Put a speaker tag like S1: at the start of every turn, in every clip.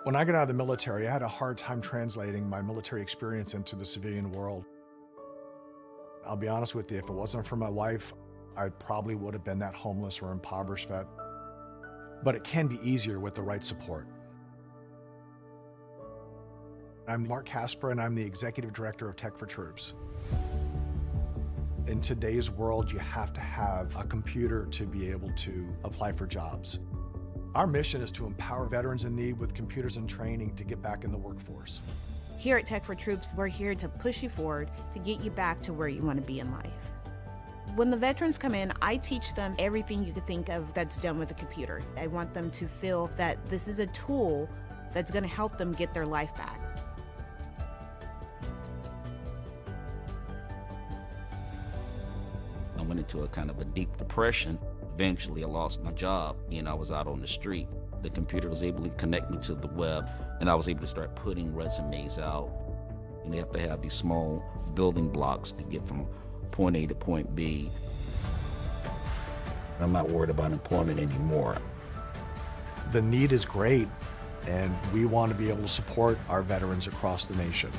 S1: When I got out of the military, I had a hard time translating my military experience into the civilian world. I'll be honest with you, if it wasn't for my wife, I probably would have been that homeless or impoverished vet. But it can be easier with the right support. I'm Mark Casper, and I'm the Executive Director of Tech4Troop's. In today's world, you have to have a computer to be able to apply for jobs. Our mission is to empower veterans in need with computers and training to get back in the workforce.
S2: Here at Tech4Troop's, we're here to push you forward to get you back to where you want to be in life. When the veterans come in, I teach them everything you could think of that's done with a computer. I want them to feel that this is a tool that's going to help them get their life back.
S3: I went into a kind of a deep depression. Eventually, I lost my job and I was out on the street. The computer was able to connect me to the web, and I was able to start putting resumes out. And you have to have these small building blocks to get from point A to point B. I'm not worried about employment anymore.
S1: The need is great, and we want to be able to support our veterans across the nation.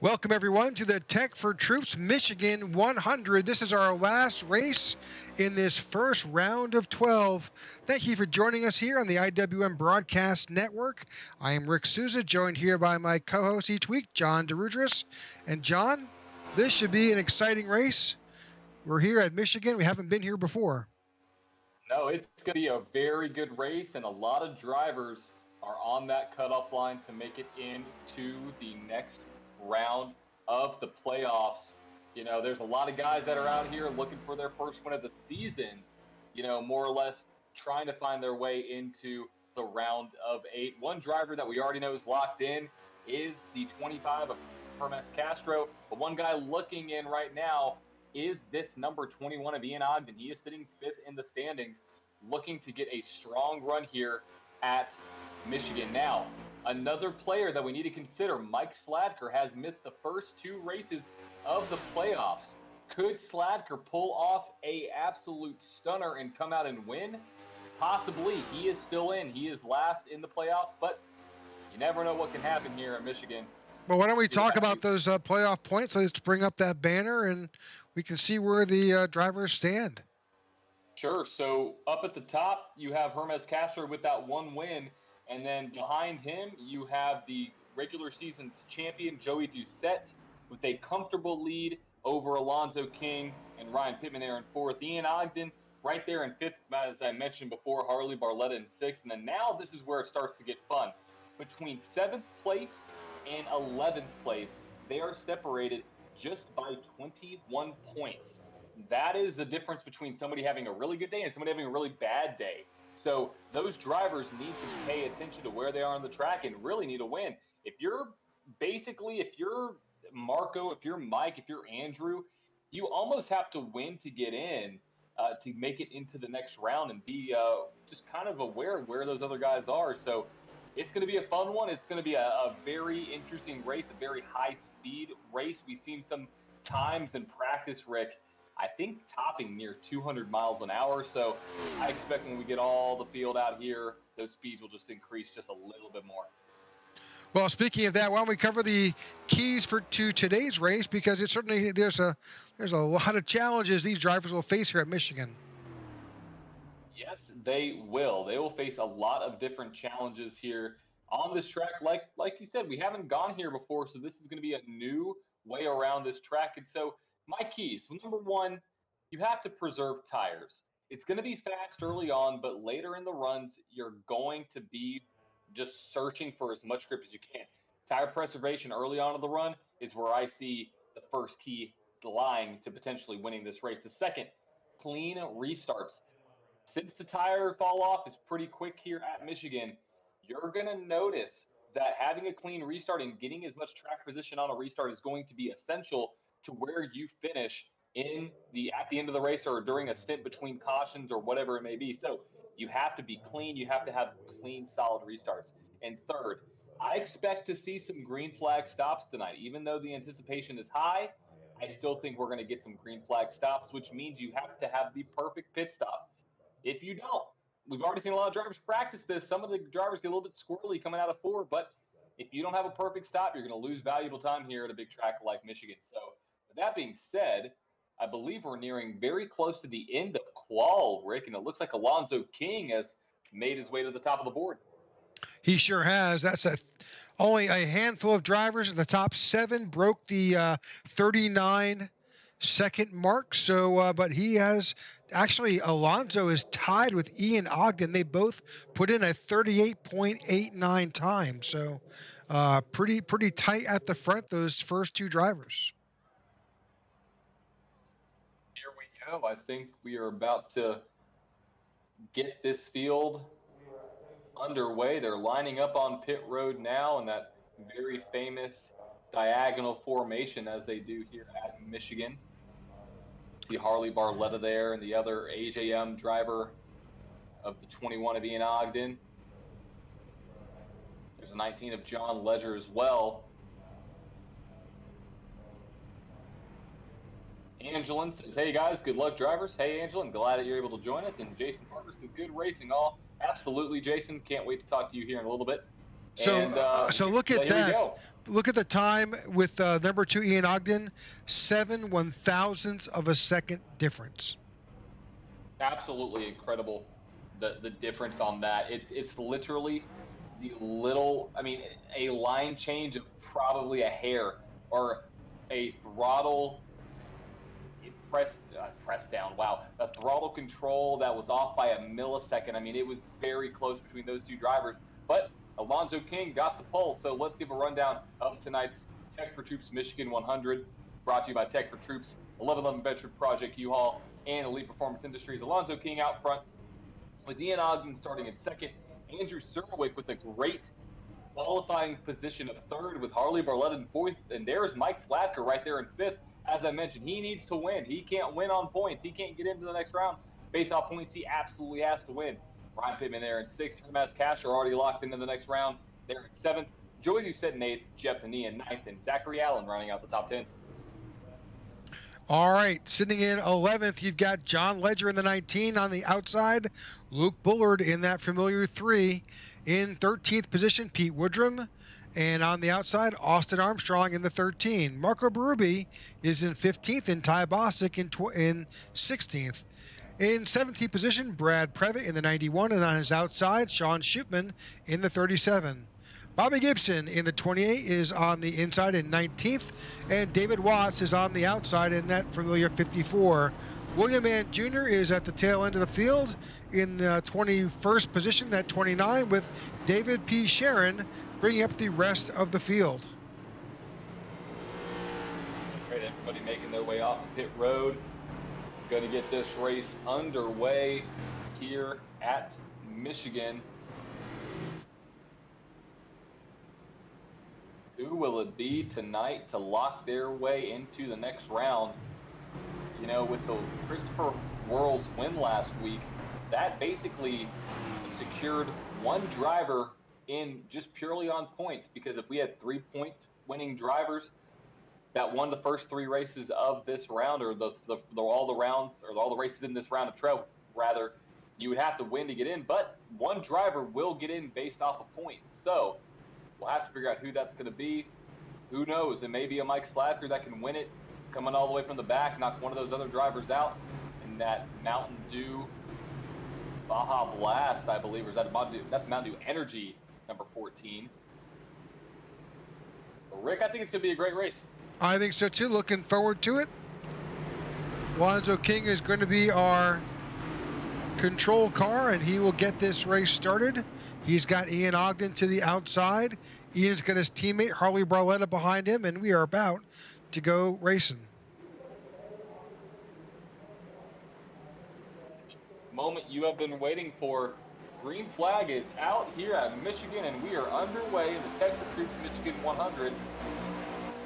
S4: Welcome, everyone, to the Tech4Troop's Michigan 100. This is our last race in this first round of 12. Thank you for joining us here on the IWM Broadcast Network. I am Rick Souza, joined here by my co-host each week, John DeRudris. And John, this should be an exciting race. We're here at Michigan. We haven't been here before.
S5: No, it's going to be a very good race, and a lot of drivers are on that cutoff line to make it into the next round of the playoffs. You know, there's a lot of guys that are out here looking for their first win of the season, you know, more or less trying to find their way into the round of 8. One driver that we already know is locked in is the 25 of Hermes Castro, but one guy looking in right now is this number 21 of Ian Ogden. He is sitting 5th in the standings, looking to get a strong run here at Michigan. Now, another player that we need to consider, Mike Sladker, has missed the first 2 races of the playoffs. Could Sladker pull off a absolute stunner and come out and win? Possibly. He is still in. He is last in the playoffs, but you never know what can happen here at Michigan.
S4: Well, why don't we talk about those playoff points? Let's bring up that banner, and we can see where the drivers stand.
S5: Sure. So up at the top, you have Hermes Castro with that 1 win. And then behind him, you have the regular season's champion, Joey Doucette, with a comfortable lead over Alonzo King and Ryan Pittman there in 4th. Ian Ogden right there in 5th, as I mentioned before, Harley Barletta in 6th. And then now this is where it starts to get fun. Between 7th place and 11th place, they are separated just by 21 points. That is the difference between somebody having a really good day and somebody having a really bad day. So those drivers need to pay attention to where they are on the track and really need to win. If you're Marco, if you're Mike, if you're Andrew, you almost have to win to get in, to make it into the next round and be just kind of aware of where those other guys are. So it's going to be a fun one. It's going to be a very interesting race, a very high-speed race. We've seen some times in practice, Rick, I think topping near 200 miles an hour. So I expect when we get all the field out here, those speeds will just increase just a little bit more.
S4: Well, speaking of that, why don't we cover the keys to today's race, because it's certainly there's a lot of challenges these drivers will face here at Michigan.
S5: Yes, they will. They will face a lot of different challenges here on this track. Like you said, we haven't gone here before, so this is going to be a new way around this track. And so my keys, number one, you have to preserve tires. It's going to be fast early on, but later in the runs, you're going to be just searching for as much grip as you can. Tire preservation early on in the run is where I see the first key lying to potentially winning this race. The second, clean restarts. Since the tire fall off is pretty quick here at Michigan, you're going to notice that having a clean restart and getting as much track position on a restart is going to be essential to where you finish at the end of the race or during a stint between cautions or whatever it may be. So you have to be clean. You have to have clean, solid restarts. And third, I expect to see some green flag stops tonight. Even though the anticipation is high, I still think we're going to get some green flag stops, which means you have to have the perfect pit stop. If you don't, we've already seen a lot of drivers practice this. Some of the drivers get a little bit squirrely coming out of 4, but if you don't have a perfect stop, you're going to lose valuable time here at a big track like Michigan. So with that being said, I believe we're nearing very close to the end of qual, Rick, and it looks like Alonzo King has made his way to the top of the board.
S4: He sure has. That's only a handful of drivers in the top 7 broke the 39-second mark. So, but he has actually, Alonzo is tied with Ian Ogden. They both put in a 38.89 time. So, pretty tight at the front, those first 2 drivers.
S5: Here we go. I think we are about to get this field underway. They're lining up on pit road now in that very famous diagonal formation as they do here at Michigan. See Harley Barletta there and the other AJM driver of the 21 of Ian Ogden. There's a 19 of John Ledger as well. Angelin says, hey guys, good luck drivers. Hey Angelin, glad that you're able to join us. And Jason Parker says, good racing all. Absolutely, Jason. Can't wait to talk to you here in a little bit.
S4: So look at that. Look at the time with number 2 Ian Ogden, 7 1,000ths of a second difference.
S5: Absolutely incredible, the difference on that. It's literally the little, a line change of probably a hair or a throttle press down. Wow, a throttle control that was off by a millisecond. It was very close between those 2 drivers, but Alonzo King got the pole. So let's give a rundown of tonight's Tech4Troop's Michigan 100, brought to you by Tech4Troop's, 1111 Veteran Project U-Haul, and Elite Performance Industries. Alonzo King out front with Ian Ogden starting in second. Andrew Serwick with a great qualifying position of third with Harley Barletta in fourth. And there's Mike Slatker right there in fifth. As I mentioned, he needs to win. He can't win on points. He can't get into the next round based off points. He absolutely has to win. Ryan Pittman there in sixth. Hermes Cash are already locked into the next round. They're in seventh. Joey Doucette in eighth. Jeff Denis in ninth. And Zachary Allen rounding out the top 10.
S4: All right, sitting in 11th, you've got John Ledger in the 19 on the outside. Luke Bullard in that familiar 3. In 13th position, Pete Woodrum. And on the outside, Austin Armstrong in the 13. Marco Berube is in 15th, and Ty Bosick in 16th. In 17th position, Brad Previtt in the 91, and on his outside, Sean Schupman in the 37. Bobby Gibson in the 28 is on the inside in 19th, and David Watts is on the outside in that familiar 54. William Mann Jr. is at the tail end of the field in the 21st position, that 29, with David P. Sharon bringing up the rest of the field.
S5: Great, everybody making their way off the pit road. Going to get this race underway here at Michigan. Who who will it be tonight to lock their way into the next round? You know, with the Christopher Worrell's win last week, that basically secured one driver in just purely on points, because if we had 3 points winning drivers that won the first 3 races of this round, or all the rounds, or all the races in this round of 12, rather, you would have to win to get in, but one driver will get in based off of points. So we'll have to figure out who that's going to be. Who knows? It may be a Mike Slacker that can win it, coming all the way from the back, knock one of those other drivers out in that Mountain Dew Baja Blast, I believe, or is that Mountain Dew? That's Mountain Dew Energy, number 14. But Rick, I think it's going to be a great race.
S4: I think so too. Looking forward to it. Lonzo King is going to be our control car, and he will get this race started. He's got Ian Ogden to the outside. Ian's got his teammate Harley Barletta behind him, and we are about to go racing.
S5: Moment you have been waiting for. Green flag is out here at Michigan, and we are underway in the Tech4Troop's Michigan 100.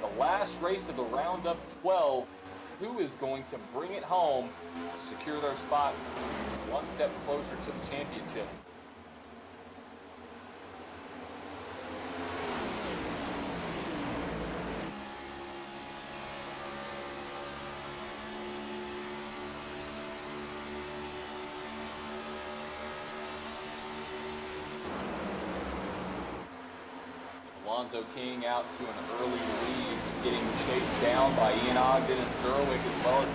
S5: The last race of the round of 12. Who is going to bring it home to secure their spot one step closer to the championship? Alonzo King out to an early lead, getting chased down by Ian Ogden and Zerwick, as well as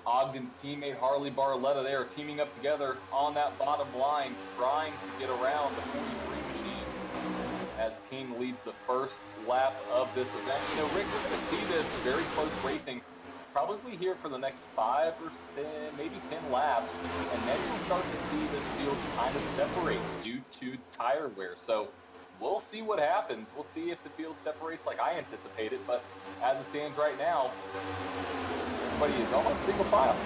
S5: Ogden's teammate Harley Barletta. They are teaming up together on that bottom line, trying to get around the 43 machine as King leads the first lap of this event. You know, Rick, we're going to see this very close racing probably here for the next 5 or 10, maybe 10 laps, and then you'll start to see this field kind of separate due to tire wear. So we'll see what happens. We'll see if the field separates like I anticipated, but as it stands right now, everybody is almost single file.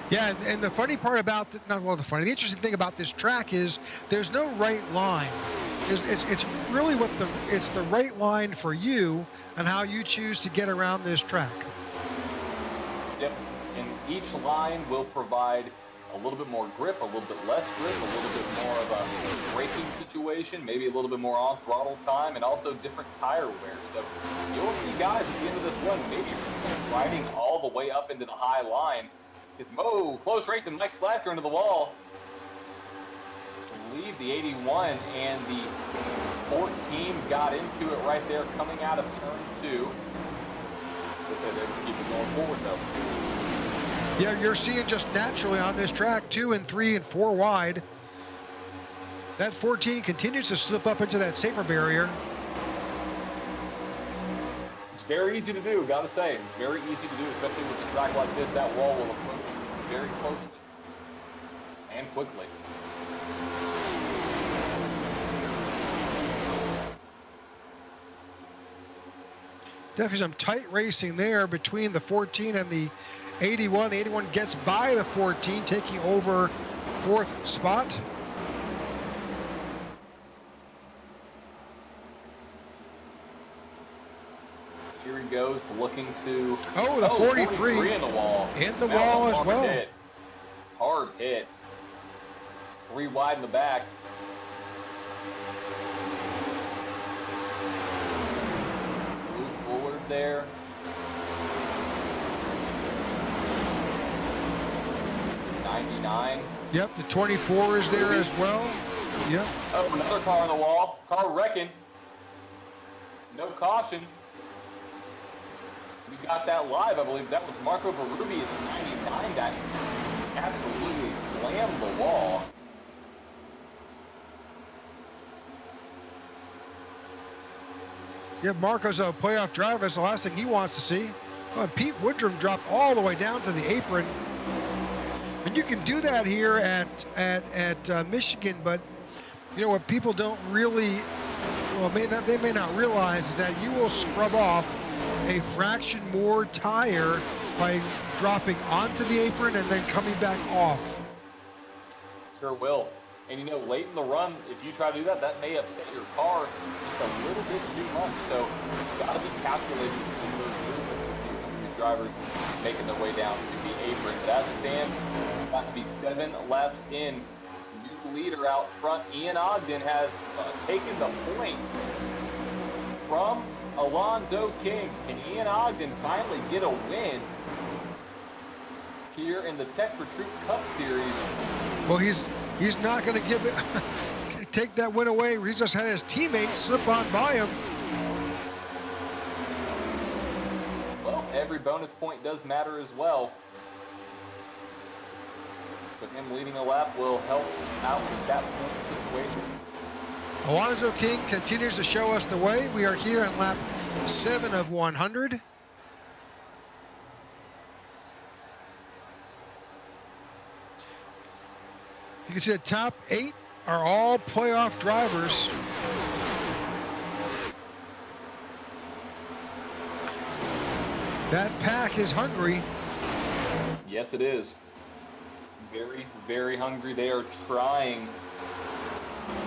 S4: Yeah, and the funny part about the interesting thing about this track is there's no right line. It's really it's the right line for you and how you choose to get around this track.
S5: Yep, and each line will provide a little bit more grip, a little bit less grip, a little bit more of a braking situation, maybe a little bit more on throttle time, and also different tire wear. So you'll see guys at the end of this one maybe riding all the way up into the high line. It's close racing, Mike Slacker into the wall. I believe the 81 and the 14 got into it right there coming out of turn 2. They're keep it going forward though.
S4: Yeah, you're seeing just naturally on this track 2 and 3 and 4 wide. That 14 continues to slip up into that safer barrier.
S5: It's very easy to do, gotta say. It's very easy to do, especially with a track like this. That wall will approach very closely and quickly.
S4: Definitely some tight racing there between the 14 and the 81. The 81 gets by the 14, taking over 4th spot.
S5: Here he goes, looking to...
S4: Oh, the 43
S5: in the wall.
S4: In the wall as well.
S5: Hard hit. 3 wide in the back. Move forward there.
S4: Yep, the 24 is there as well. Yep.
S5: Oh, another car on the wall. Car wrecking. No caution. We got that live, I believe. That was Marco Berrubi at the 99 that absolutely slammed the wall.
S4: Yeah, Marco's a playoff driver. That's the last thing he wants to see. Well, Pete Woodrum dropped all the way down to the apron. And you can do that here at Michigan, but you know what people don't really, they may not realize is that you will scrub off a fraction more tire by dropping onto the apron and then coming back off.
S5: Sure will. And you know, late in the run, if you try to do that, that may upset your car just a little bit too much. So you've got to be calculating some of those movements to see some of these drivers making their way down to the apron. But as it stands, about to be 7 laps in. New leader out front, Ian Ogden, has taken the point from Alonzo King. Can Ian Ogden finally get a win here in the Tech4Troop's Cup Series?
S4: Well, he's not going to give it, take that win away. He just had his teammates slip on by him.
S5: Well, every bonus point does matter as well. So him leading a lap will help out with that point situation.
S4: Alonzo King continues to show us the way. We are here on lap 7 of 100. You can see the top 8 are all playoff drivers. That pack is hungry.
S5: Yes, it is. Very, very hungry. They are trying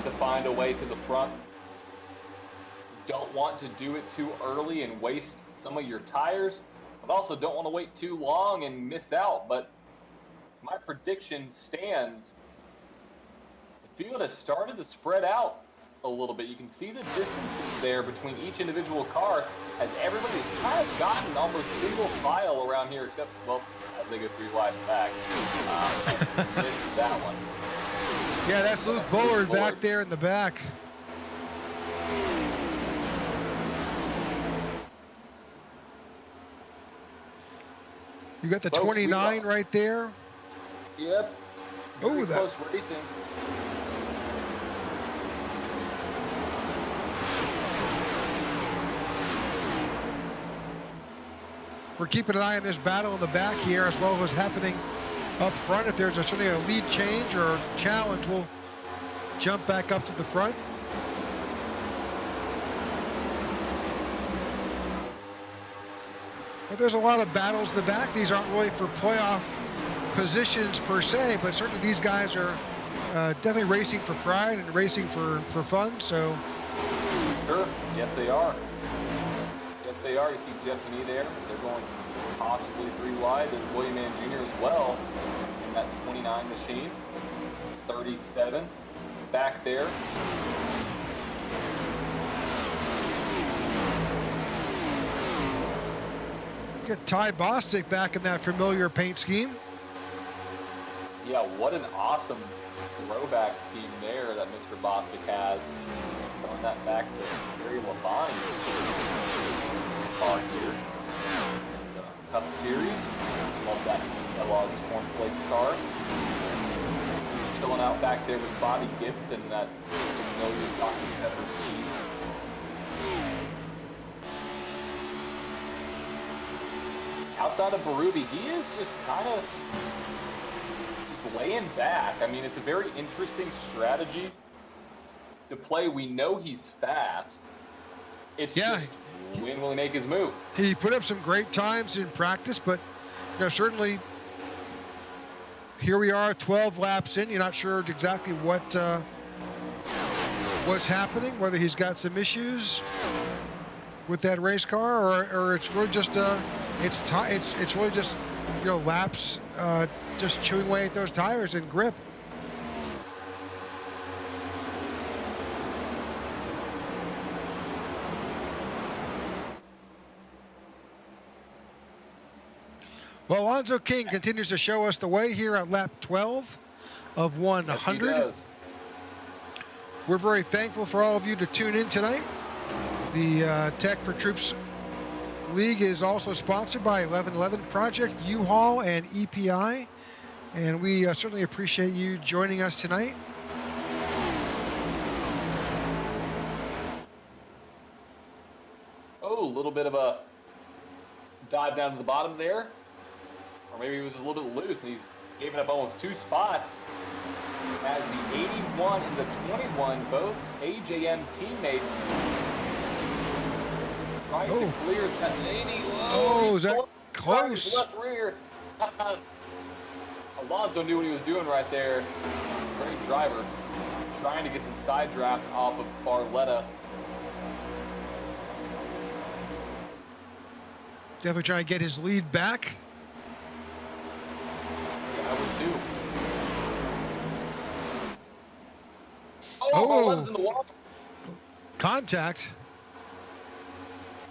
S5: to find a way to the front. Don't want to do it too early and waste some of your tires, but also don't want to wait too long and miss out. But my prediction stands. The field has started to spread out a little bit. You can see the distances there between each individual car as everybody's kind of gotten almost single file around here, except, well, as they go 3 wides back. This is that one.
S4: Yeah, that's Luke Bullard back there in the back. You got the 29 right there.
S5: Yep.
S4: Oh, that.
S5: Close racing.
S4: We're keeping an eye on this battle in the back here as well as happening up front. If there's certainly a lead change or challenge, we'll jump back up to the front. But there's a lot of battles in the back. These aren't really for playoff positions per se, but certainly these guys are definitely racing for pride and racing for fun. So,
S5: sure, yes they are. Yes they are. You see Jeff and E there. They're going possibly 3 wide. There's William Mann Jr. as well in that 29 machine. 37 back there.
S4: Get Ty Bostic back in that familiar paint scheme.
S5: Yeah, what an awesome throwback scheme there that Mr. Bostic has. Throwing that back to Gary Labonte's car here. In the Cup Series. Love that Kellogg's Cornflakes car. Chilling out back there with Bobby Gibson, that familiar Dr. Pepper seat. Outside of Berube, he is just kind of just laying back. I mean, it's a very interesting strategy to play. We know he's fast. It's just when will he make his move?
S4: He put up some great times in practice, but certainly here we are 12 laps in. You're not sure exactly what's happening, whether he's got some issues with that race car or it's really just it's really just laps just chewing away at those tires and grip. Well, Alonzo King continues to show us the way here at lap 12 of 100.
S5: Yes,
S4: we're very thankful for all of you to tune in tonight. The Tech4Troop's League is also sponsored by 1111 Project, U-Haul, and EPI. And we certainly appreciate you joining us tonight.
S5: Oh, a little bit of a dive down to the bottom there. Or maybe he was a little bit loose and he's giving up almost 2 spots. As the 81 and the 21, both AJM teammates, trying to clear that 80.
S4: Oh, is that close?
S5: Left rear. Alonzo knew what he was doing right there. Great driver. trying to get some side draft off of Barletta.
S4: Definitely trying to get his lead back.
S5: Yeah, I would too.
S4: Oh.
S5: Barletta's in the water.
S4: Contact.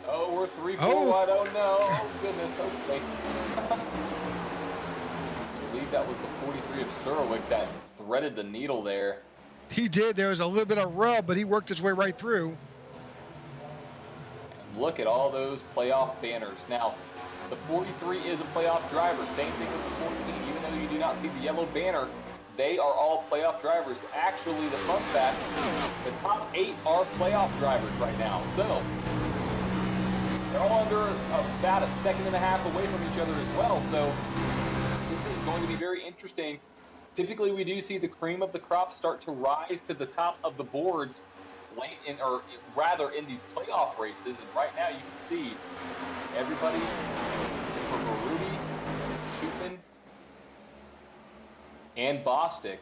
S5: Oh, we're 3-4
S4: Oh.
S5: wide. Oh, no. Oh, goodness. Okay. I believe that was the 43 of Surwick that threaded the needle there.
S4: He did. There was a little bit of rub, but he worked his way right through.
S5: And look at all those playoff banners. Now, the 43 is a playoff driver. Same thing with the 14. Even though you do not see the yellow banner, they are all playoff drivers. Actually, the fun fact, the top 8 are playoff drivers right now. So, they're all under about a second and a half away from each other as well. So, this is going to be very interesting. Typically, we do see the cream of the crop start to rise to the top of the boards late in, or rather in these playoff races. And right now, you can see everybody for Rudy, Schutman, and Bostic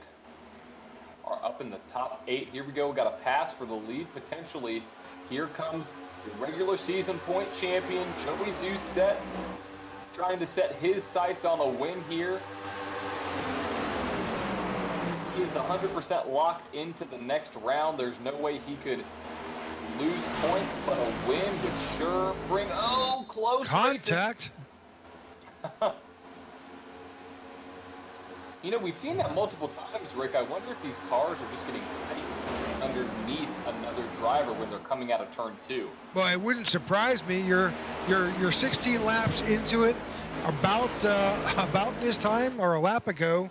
S5: are up in the top 8. Here we go. We got a pass for the lead potentially. Here comes the regular season point champion, Joey Doucette, trying to set his sights on a win here. He is 100% locked into the next round. There's no way he could lose points, but a win would sure bring, close
S4: Contact.
S5: You know, we've seen that multiple times, Rick. I wonder if these cars are just getting tight underneath another driver when they're coming out of turn 2.
S4: Well, it wouldn't surprise me. You're 16 laps into it. About this time or a lap ago,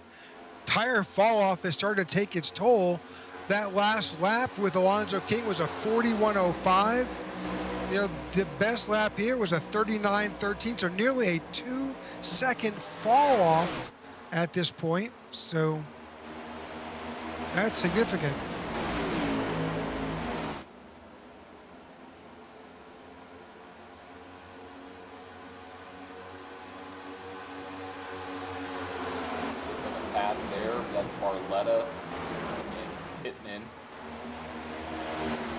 S4: tire fall off has started to take its toll. That last lap with Alonzo King was a 41.05. You know, the best lap here was a 39.13, so nearly a 2-second fall off at this point. So that's significant.
S5: Pass there, that's Barletta and Pittman.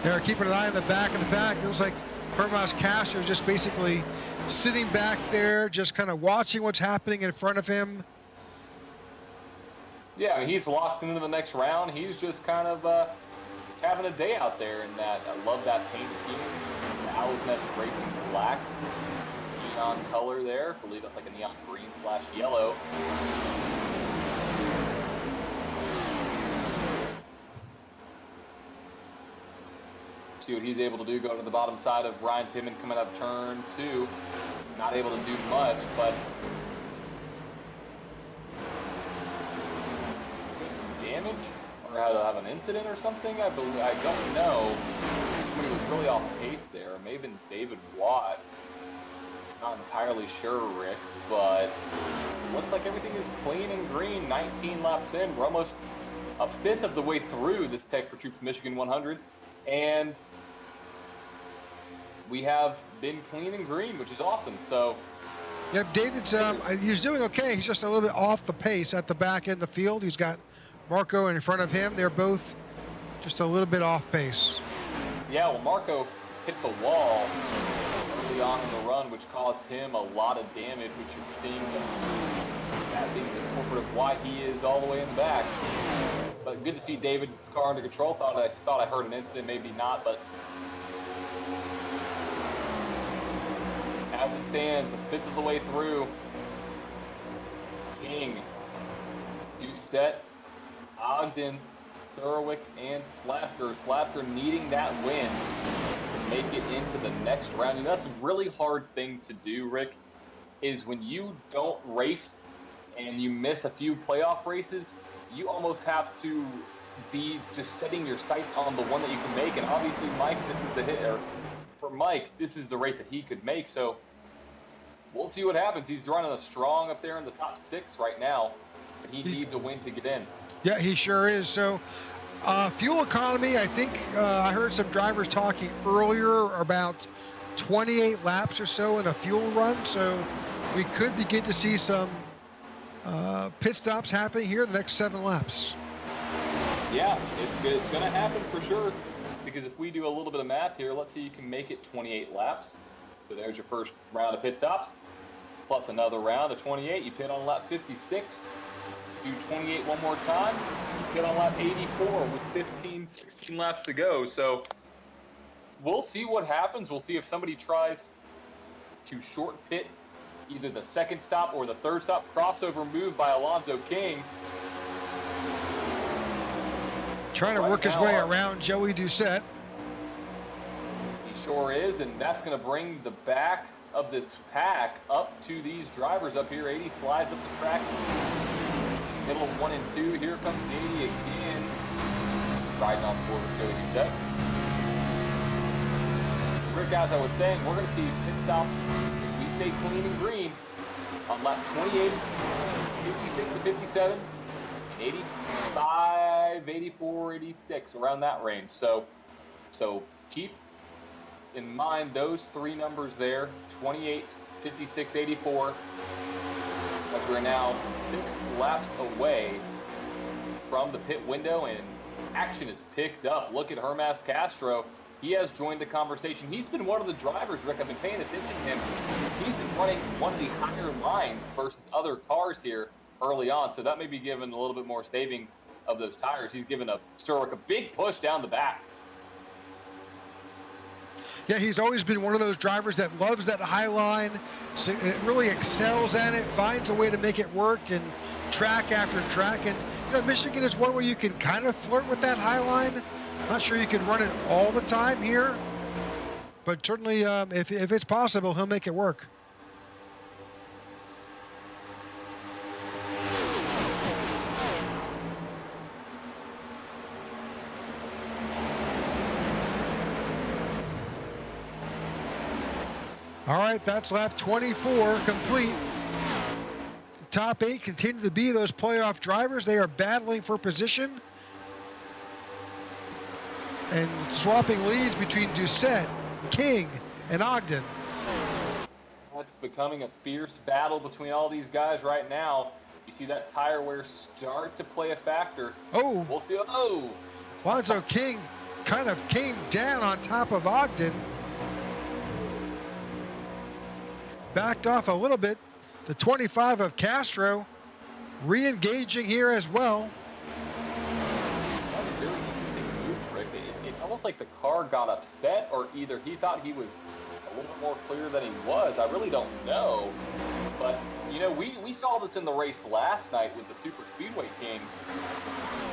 S4: They're keeping an eye on the back of the pack. It looks like Hermas Castro is just basically sitting back there, just kind of watching what's happening in front of him.
S5: Yeah, I mean, he's locked into the next round. He's just kind of having a day out there in that. I love that paint scheme. The Owl's Nest Racing black neon color there. I believe that's like a neon green / yellow. See what he's able to do. Go to the bottom side of Ryan Pittman coming up turn 2. Not able to do much, but damage or have an incident or something. I don't know. Somebody was really off pace there. Maybe been David Watts. Not entirely sure, Rick, but looks like everything is clean and green. 19 laps in. We're almost a fifth of the way through this Tech4Troop's Michigan 100, and we have been clean and green, which is awesome. So,
S4: yep, David's he's doing okay. He's just a little bit off the pace at the back end of the field. He's got Marco in front of him. They're both just a little bit off pace.
S5: Yeah, well, Marco hit the wall early on in the run, which caused him a lot of damage, which you're seeing that being the culprit of why he is all the way in the back. But good to see David's car under control. Thought I heard an incident, maybe not, but as it stands, a fifth of the way through, King, Doucette, Ogden, Surwick, and Slapker. Slapker needing that win to make it into the next round. And that's a really hard thing to do, Rick, is when you don't race and you miss a few playoff races, you almost have to be just setting your sights on the one that you can make. And obviously, Mike, this is the hit. Or for Mike, this is the race that he could make. So we'll see what happens. He's running a strong up there in the top 6 right now, but he needs a win to get in.
S4: Yeah, he sure is. So fuel economy, I think I heard some drivers talking earlier about 28 laps or so in a fuel run. So we could begin to see some pit stops happening here in the next 7 laps.
S5: Yeah, it's going to happen for sure. Because if we do a little bit of math here, let's see, you can make it 28 laps. So there's your first round of pit stops. Plus another round of 28. You pit on lap 56. Do 28 one more time. You pit on lap 84 with 15, 16 laps to go. So we'll see what happens. We'll see if somebody tries to short pit either the second stop or the third stop. Crossover move by Alonzo King.
S4: Trying to work his way around Joey Doucette.
S5: He sure is, and that's going to bring the back of this pack up to these drivers up here. 80 slides up the track. Middle of 1 and 2. Here comes 80 again. Riding on board with Joey Doucette. Rick, as I was saying, we're going to see pit stops if we stay clean and green on lap 28, 56 to 57, 85, 84, 86, around that range. So keep in mind those three numbers there, 28, 56, 84. But we're now 6 laps away from the pit window, and action is picked up. Look at Hermas Castro. He has joined the conversation. He's been one of the drivers, Rick. I've been paying attention to him. He's been running one of the higher lines versus other cars here early on, so that may be giving a little bit more savings of those tires. He's given Sturrock a big push down the back.
S4: Yeah, he's always been one of those drivers that loves that high line. So it really excels at it, finds a way to make it work, and track after track. And Michigan is one where you can kind of flirt with that high line. Not sure you can run it all the time here, but certainly if it's possible, he'll make it work. All right, that's lap 24 complete. The top 8 continue to be those playoff drivers. They are battling for position and swapping leads between Doucette, King, and Ogden.
S5: That's becoming a fierce battle between all these guys right now. You see that tire wear start to play a factor.
S4: Oh,
S5: we'll see. Oh,
S4: Alonzo King kind of came down on top of Ogden. Backed off a little bit. The 25 of Castro re-engaging here as well.
S5: That's a really interesting move, Rick. It's almost like the car got upset, or either he thought he was a little bit more clear than he was. I really don't know. But, we saw this in the race last night with the Super Speedway Kings.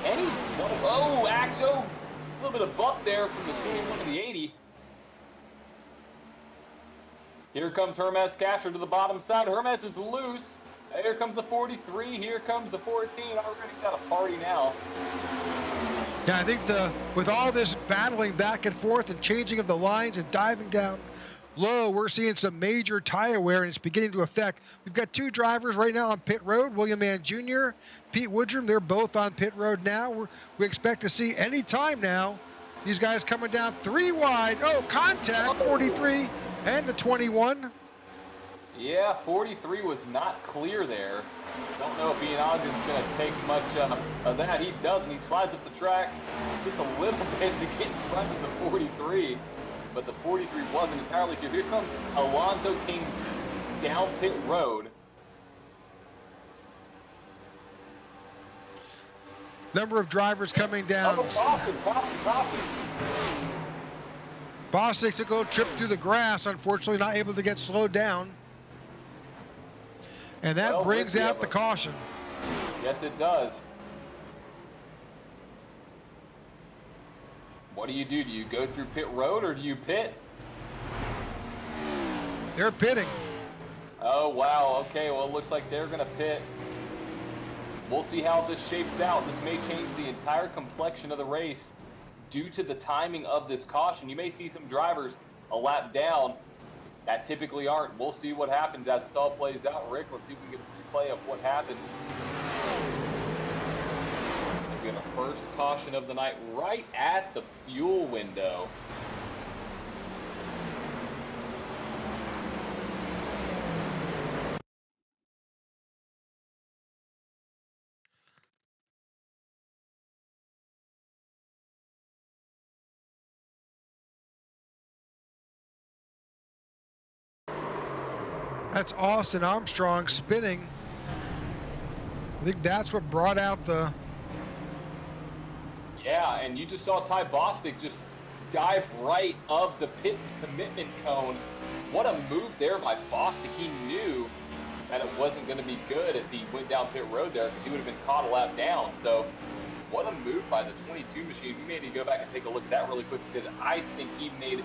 S5: Axo, a little bit of bump there from the 21 to the 80. Here comes Hermas Castro to the bottom side. Hermas is loose. Here comes the 43. Here comes the 14. Already got a party now.
S4: Yeah, I think with all this battling back and forth and changing of the lines and diving down low, we're seeing some major tire wear, and it's beginning to affect. We've got 2 drivers right now on pit road, William Mann Jr., Pete Woodrum. They're both on pit road now. We expect to see any time now these guys coming down 3 wide. Oh, contact, 43 and the 21.
S5: Yeah, 43 was not clear there. Don't know if Ian Ogden's going to take much of that. He does, and he slides up the track just a little bit to get in front of the 43. But the 43 wasn't entirely clear. Here comes Alonzo King down pit road.
S4: Number of drivers coming down.
S5: Boston.
S4: Boss takes a little trip through the grass, unfortunately not able to get slowed down. And that brings out the caution.
S5: Yes, it does. What do? Do you go through pit road or do you pit?
S4: They're pitting.
S5: Oh, wow. Okay, well, it looks like they're going to pit. We'll see how this shapes out. This may change the entire complexion of the race due to the timing of this caution. You may see some drivers a lap down that typically aren't. We'll see what happens as this all plays out. Rick, let's see if we can get a replay of what happened. We have a first caution of the night right at the fuel window.
S4: That's Austin Armstrong spinning. I think that's what brought out the...
S5: Yeah, and you just saw Ty Bostic just dive right of the pit commitment cone. What a move there by Bostic. He knew that it wasn't going to be good if he went down pit road there, because he would have been caught a lap down. So what a move by the 22 machine. We may need to go back and take a look at that really quick, because I think he made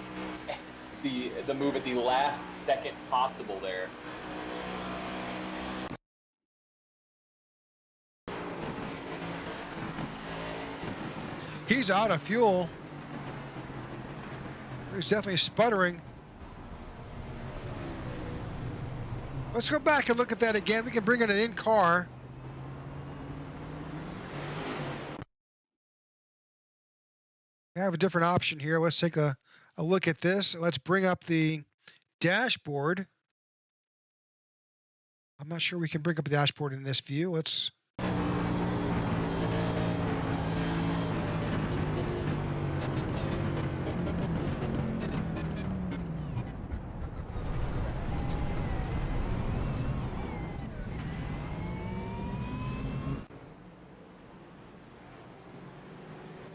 S5: the move at the last second possible there.
S4: He's out of fuel. He's definitely sputtering. Let's go back and look at that again. We can bring in an in-car. I have a different option here. Let's take a look at this. Let's bring up the dashboard. I'm not sure we can bring up the dashboard in this view. Let's...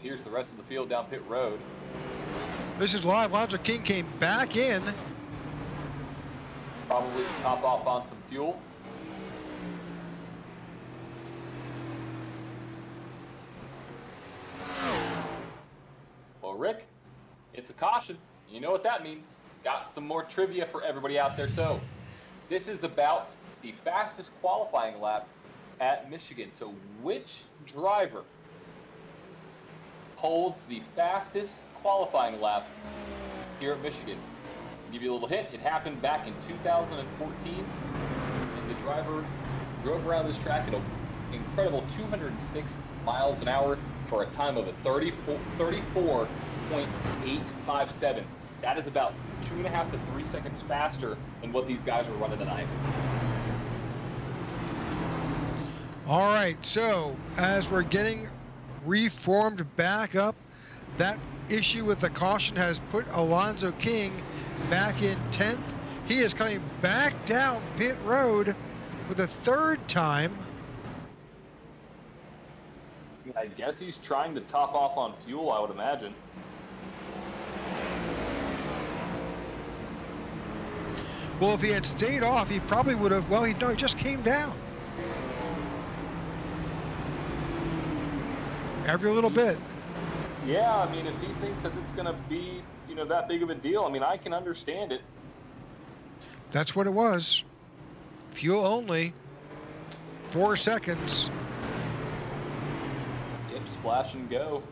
S5: Here's the rest of the field down pit road.
S4: This is live. Lonzo King came back in.
S5: Probably top off on some fuel. Well, Rick, it's a caution. You know what that means. Got some more trivia for everybody out there. So this is about the fastest qualifying lap at Michigan. So which driver holds the fastest qualifying lap here at Michigan? I'll give you a little hint. It happened back in 2014, and the driver drove around this track at an incredible 206 miles an hour for a time of a 34.857. That is about 2.5 to 3 seconds faster than what these guys were running tonight.
S4: All right, so as we're getting reformed back up, that issue with the caution has put Alonzo King back in 10th. He is coming back down pit road for the third time.
S5: I guess he's trying to top off on fuel, I would imagine.
S4: Well, if he had stayed off, he probably would have. Well, he just came down. Every little bit.
S5: Yeah, I mean, if he thinks that it's going to be, that big of a deal, I mean, I can understand it.
S4: That's what it was. Fuel only. 4 seconds.
S5: Yep, splash and go.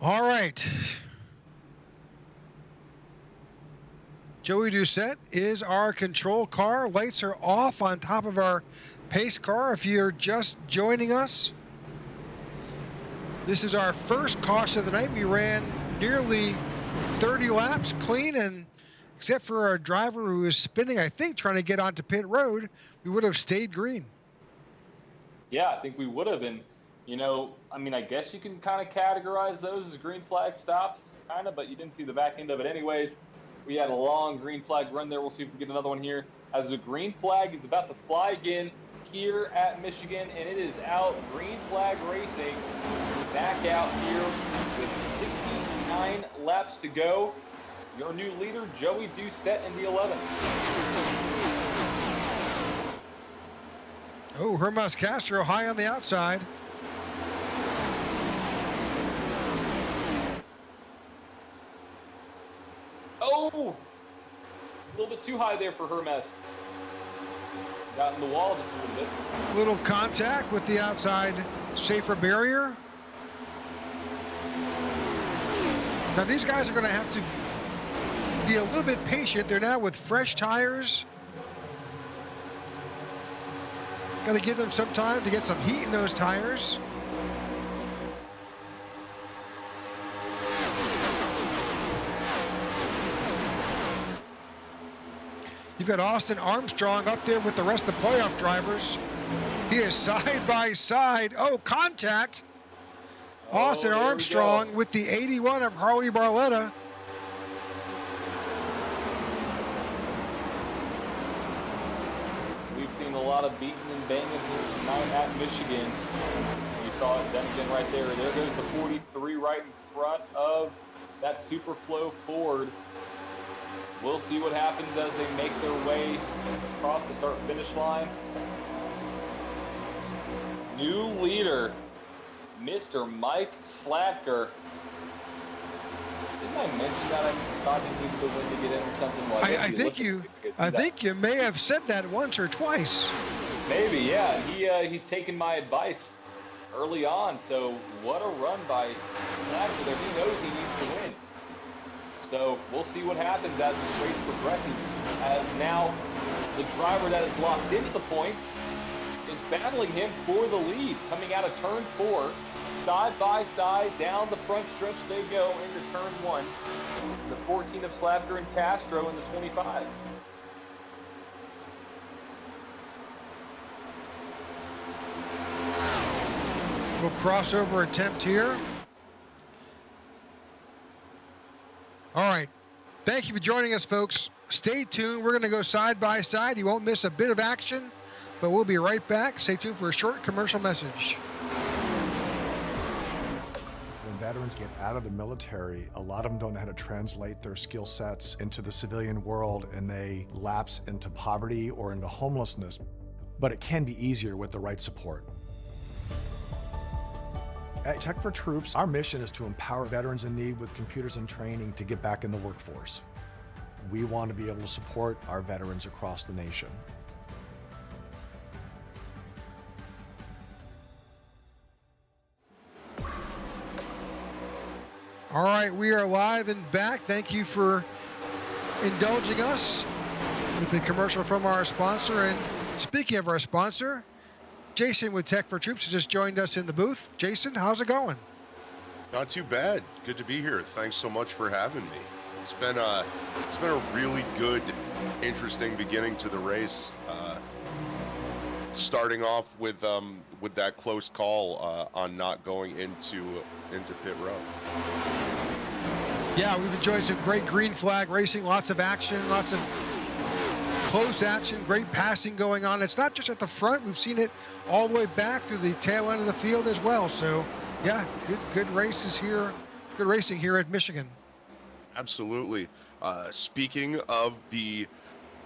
S4: All right. Joey Doucette is our control car. Lights are off on top of our pace car. If you're just joining us, this is our first caution of the night. We ran nearly 30 laps clean, and except for our driver who is spinning, I think, trying to get onto pit road, we would have stayed green.
S5: Yeah, I think we would have. And, I mean, I guess you can kind of categorize those as green flag stops, kind of, but you didn't see the back end of it anyways. We had a long green flag run there. We'll see if we get another one here. As the green flag is about to fly again here at Michigan, and it is out. Green flag racing back out here with 69 laps to go. Your new leader, Joey Doucette, in the 11th.
S4: Oh, Hermas Castro high on the outside.
S5: Oh, a little bit too high there for Hermes. Got in the wall just a little bit.
S4: Little contact with the outside safer barrier. Now these guys are going to have to be a little bit patient. They're now with fresh tires. Got to give them some time to get some heat in those tires. got Austin Armstrong up there with the rest of the playoff drivers. He is side by side. Oh, contact. Austin Armstrong with the 81 of Harley Barletta.
S5: We've seen a lot of beating and banging here tonight at Michigan. You saw it then again right there. There goes the 43 right in front of that Superflow Ford. We'll see what happens as they make their way across the start-finish line. New leader, Mr. Mike Slatker. Didn't I mention that I thought he needed to win to get in or something? Well,
S4: I think you may have said that once or twice.
S5: Maybe, yeah. He's taken my advice early on. So what a run by Slatker there. He knows he needs to win. So we'll see what happens as this race progresses. As now the driver that is locked into the points is battling him for the lead. Coming out of turn 4, side by side, down the front stretch they go into turn 1. The 14 of Slatker and Castro in the 25.
S4: Little crossover attempt here. All right. Thank you for joining us, folks. Stay tuned. We're going to go side by side. You won't miss a bit of action, but we'll be right back. Stay tuned for a short commercial message.
S1: When veterans get out of the military, a lot of them don't know how to translate their skill sets into the civilian world, and they lapse into poverty or into homelessness. But it can be easier with the right support. At Tech4Troop's, our mission is to empower veterans in need with computers and training to get back in the workforce. We want to be able to support our veterans across the nation.
S4: All right, we are live and back. Thank you for indulging us with the commercial from our sponsor. And speaking of our sponsor, Jason with Tech4Troop's has just joined us in the booth. Jason, how's it going?
S6: Not too bad. Good to be here. Thanks so much for having me. It's been a really good, interesting beginning to the race. Starting off with that close call on not going into pit row.
S4: Yeah, we've enjoyed some great green flag racing, lots of action, lots of close action, great passing going on. It's not just at the front. We've seen it all the way back through the tail end of the field as well. So, yeah, good races here. Good racing here at Michigan.
S6: Absolutely. Speaking of the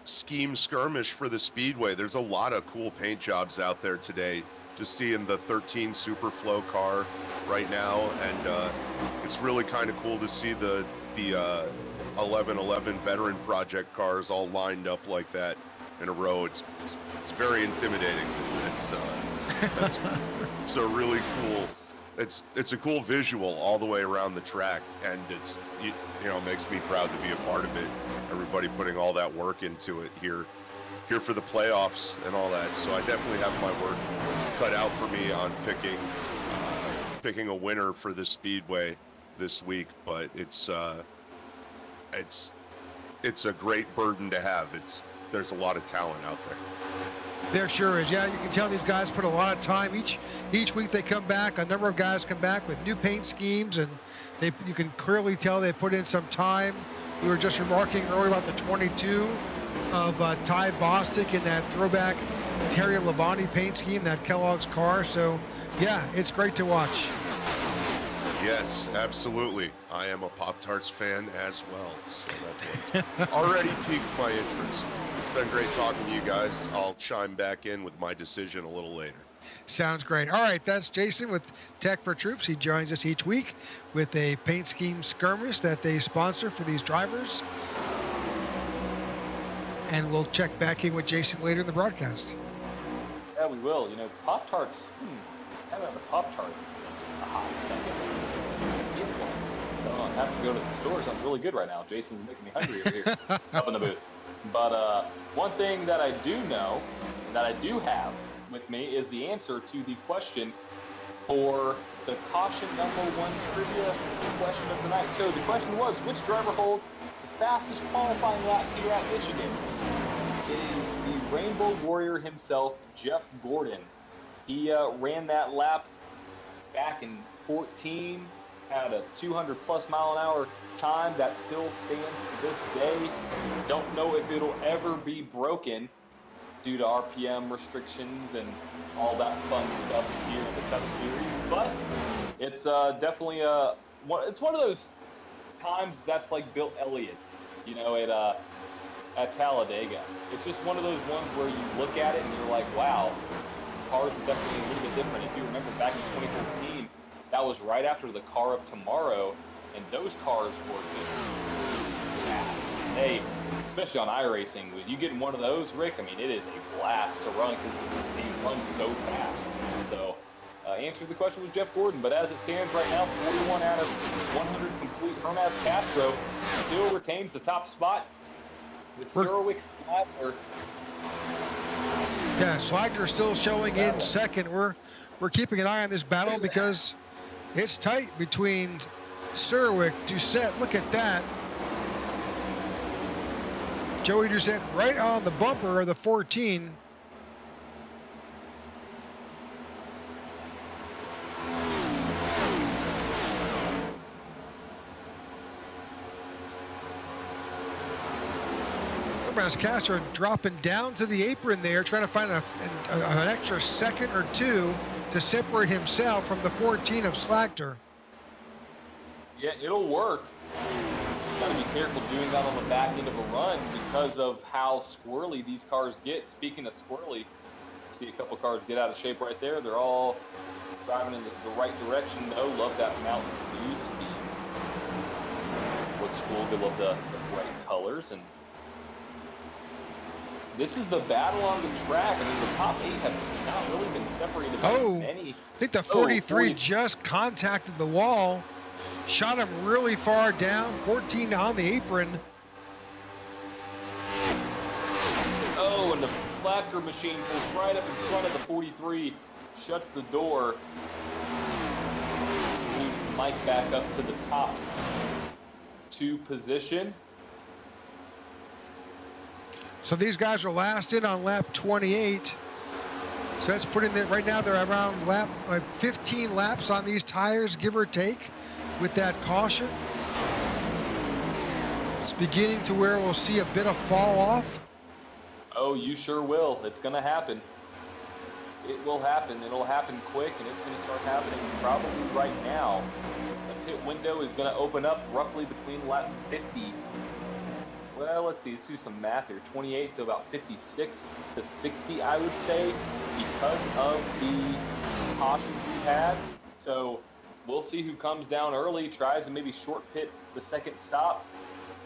S6: scheme skirmish for the Speedway, there's a lot of cool paint jobs out there today. Just seeing the 13 Superflow car right now, and it's really kind of cool to see the 1111 Veteran Project cars all lined up like that in a row. It's very intimidating. It's a really cool. It's a cool visual all the way around the track, and it's makes me proud to be a part of it. Everybody putting all that work into it here for the playoffs and all that. So I definitely have my work cut out for me on picking a winner for the Speedway this week, but it's a great burden to have. There's a lot of talent out there.
S4: There sure is. Yeah, you can tell these guys put a lot of time. Each week they come back. A number of guys come back with new paint schemes, and you can clearly tell they put in some time. We were just remarking earlier about the 22 of Ty Bostic in that throwback Terry Labonte paint scheme, that Kellogg's car. So, yeah, it's great to watch.
S6: Yes, absolutely. I am a Pop-Tarts fan as well, so that already piques my interest. It's been great talking to you guys. I'll chime back in with my decision a little later.
S4: Sounds great. All right, that's Jason with Tech4Troop's. He joins us each week with a paint scheme skirmish that they sponsor for these drivers. And we'll check back in with Jason later in the broadcast.
S5: Yeah, we will. Pop-Tarts. How about the Pop-Tart? I have to go to the store. Sounds really good right now. Jason's making me hungry over here up in the booth. But one thing that I do know, that I do have with me, is the answer to the question for the caution #1 trivia question of the night. So the question was, which driver holds the fastest qualifying lap here at Michigan? is the Rainbow Warrior himself, Jeff Gordon. He ran that lap back in 14, had a 200-plus mile-an-hour time that still stands to this day. Don't know if it'll ever be broken due to RPM restrictions and all that fun stuff here in the Cup Series, but it's definitely it's one of those times that's like Bill Elliott's, you know, at Talladega. It's just one of those ones where you look at it and you're like, wow, cars are definitely a little bit different. If you remember back in 2014, that was right after the Car of Tomorrow, and those cars were just fast. They, especially on iRacing, when you get in one of those, Rick, I mean, it is a blast to run because they run so fast. So, answer the question was Jeff Gordon, but as it stands right now, 41 out of 100 complete. Hermaz Castro still retains the top spot with Surwick Slagler.
S4: Yeah, Slagler still showing in second. We're keeping an eye on this battle because it's tight between Surwick, Doucette. Look at that. Joey Doucette right on the bumper of the 14. Hermaz Castro dropping down to the apron there, trying to find an extra second or two to separate himself from the 14 of Slagler.
S5: Yeah, it'll work. Got to be careful doing that on the back end of a run because of how squirrely these cars get. Speaking of squirrely, see a couple cars get out of shape right there. They're all driving in the right direction, though. Love that Mountain Dew scheme. Looks cool. They love the bright colors. And this is the battle on the track. I mean, the top 8 have not really been separated by many.
S4: I think the 43 just contacted the wall. Shot him really far down, 14 on the apron.
S5: Oh, and the Slagler machine pulls right up in front of the 43, shuts the door. Moves Mike back up to the top 2 position.
S4: So these guys are last in on lap 28. So that's putting them right now. They're around lap 15 laps on these tires, give or take, with that caution. It's beginning to where we'll see a bit of fall off.
S5: Oh, you sure will. It's going to happen. It will happen. It'll happen quick, and it's going to start happening probably right now. The pit window is going to open up roughly between lap 50. Well, let's see. Let's do some math here. 28, so about 56 to 60, I would say, because of the cautions we had. So we'll see who comes down early, tries to maybe short pit the second stop,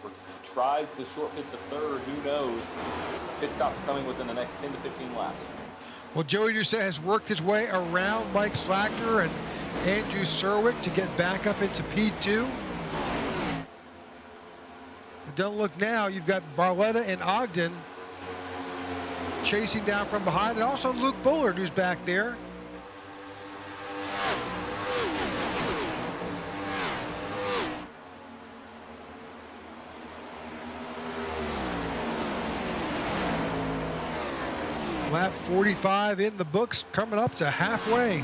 S5: or tries to short pit the third. Who knows? Pit stop's coming within the next 10 to 15 laps.
S4: Well, Joey Doucette has worked his way around Mike Slagler and Andrew Surwick to get back up into P2. Don't look now, you've got Barletta and Ogden chasing down from behind, and also Luke Bullard, who's back there. Lap 45 in the books, coming up to halfway.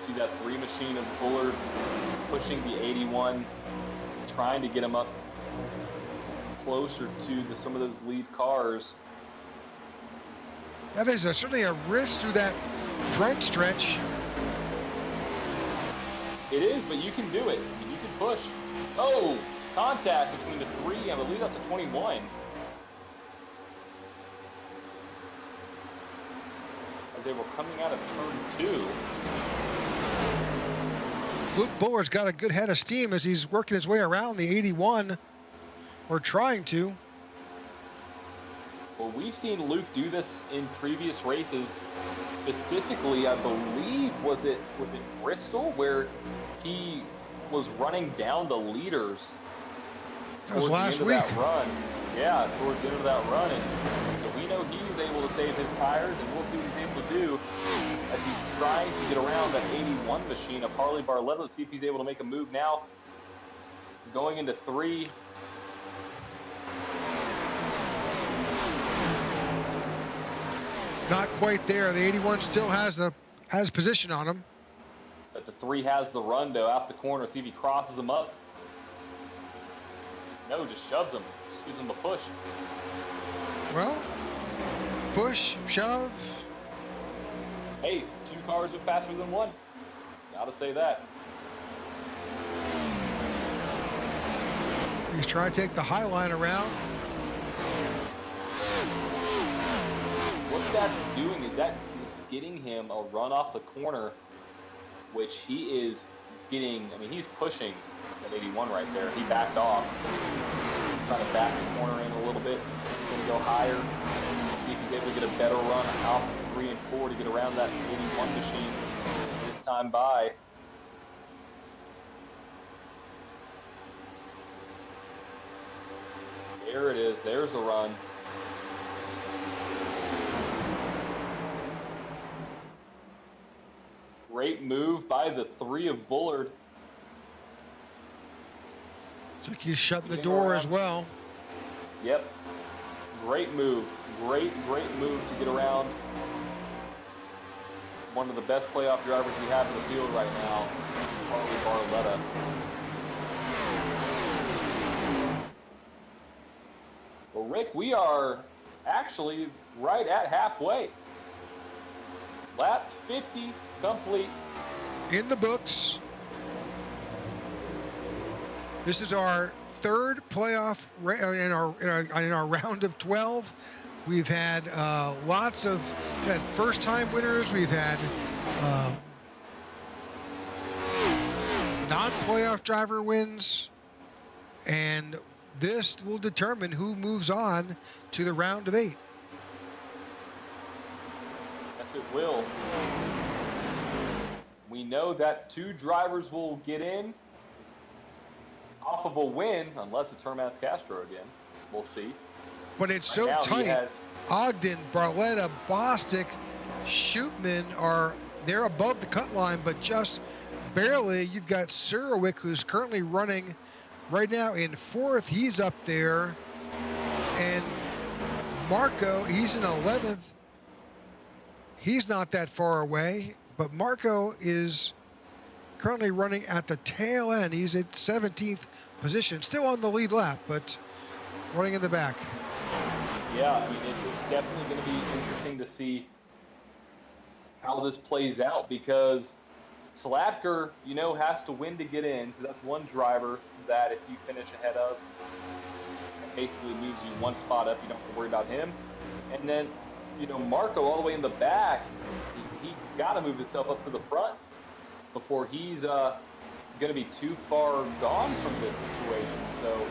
S5: See that 3 machine of Bullard pushing the 81, trying to get him up closer to some of those lead cars.
S4: That is certainly a risk through that front stretch.
S5: It is, but you can do it. You can push. Oh, contact between the 3, I believe that's a 21. As they were coming out of turn 2.
S4: Luke Bullard's got a good head of steam as he's working his way around the 81, or trying to.
S5: Well, we've seen Luke do this in previous races. Specifically, I believe, was it Bristol, where he was running down the leaders
S4: That was
S5: towards the
S4: last
S5: end of
S4: week.
S5: that run. Yeah, towards the end of that run. And so we know he's able to save his tires, and we'll see what he's able to do as he's trying to get around that 81 machine of Harley Barletta. Let's see if he's able to make a move now. Going into 3.
S4: Not quite there. The 81 still has position on him.
S5: But the 3 has the run, though, out the corner. See if he crosses him up. No, just shoves him. Just gives him a push.
S4: Well, push, shove.
S5: Hey, 2 cars are faster than 1. Gotta say that.
S4: He's trying to take the high line around.
S5: What that's doing is that it's getting him a run off the corner, which he is getting. I mean, he's pushing that 81 right there. He backed off. Trying to back the corner in a little bit. He's going to go higher. See if he's able to get a better run out 3 and 4 to get around that 81 machine this time by. There it is. There's the run. Great move by the 3 of Bullard.
S4: Looks like he's shutting the door as well.
S5: Yep. Great move. Great move to get around one of the best playoff drivers we have in the field right now, Harley Barletta. Well, Rick, we are actually right at halfway. Lap 50 complete.
S4: In the books. This is our 3rd playoff in our round of 12. We've had lots of first-time winners. We've had non-playoff driver wins, and this will determine who moves on to the round of 8.
S5: Yes, it will. We know that 2 drivers will get in off of a win, unless it's Hermas Castro again. We'll see.
S4: But it's
S5: Right
S4: so
S5: now,
S4: tight. Ogden, Barletta, Bostic, Shootman they're above the cut line, but just barely. You've got Surowick, who's currently running right now in 4th. He's up there. And Marco, he's in 11th. He's not that far away, but Marco is currently running at the tail end. He's at 17th position, still on the lead lap, but running in the back.
S5: Yeah, I mean, it's definitely going to be interesting to see how this plays out, because Slatker, has to win to get in. So that's one driver that if you finish ahead of, it basically moves you 1 spot up. You don't have to worry about him. And then, Marco all the way in the back, he's got to move himself up to the front before he's going to be too far gone from this situation. So,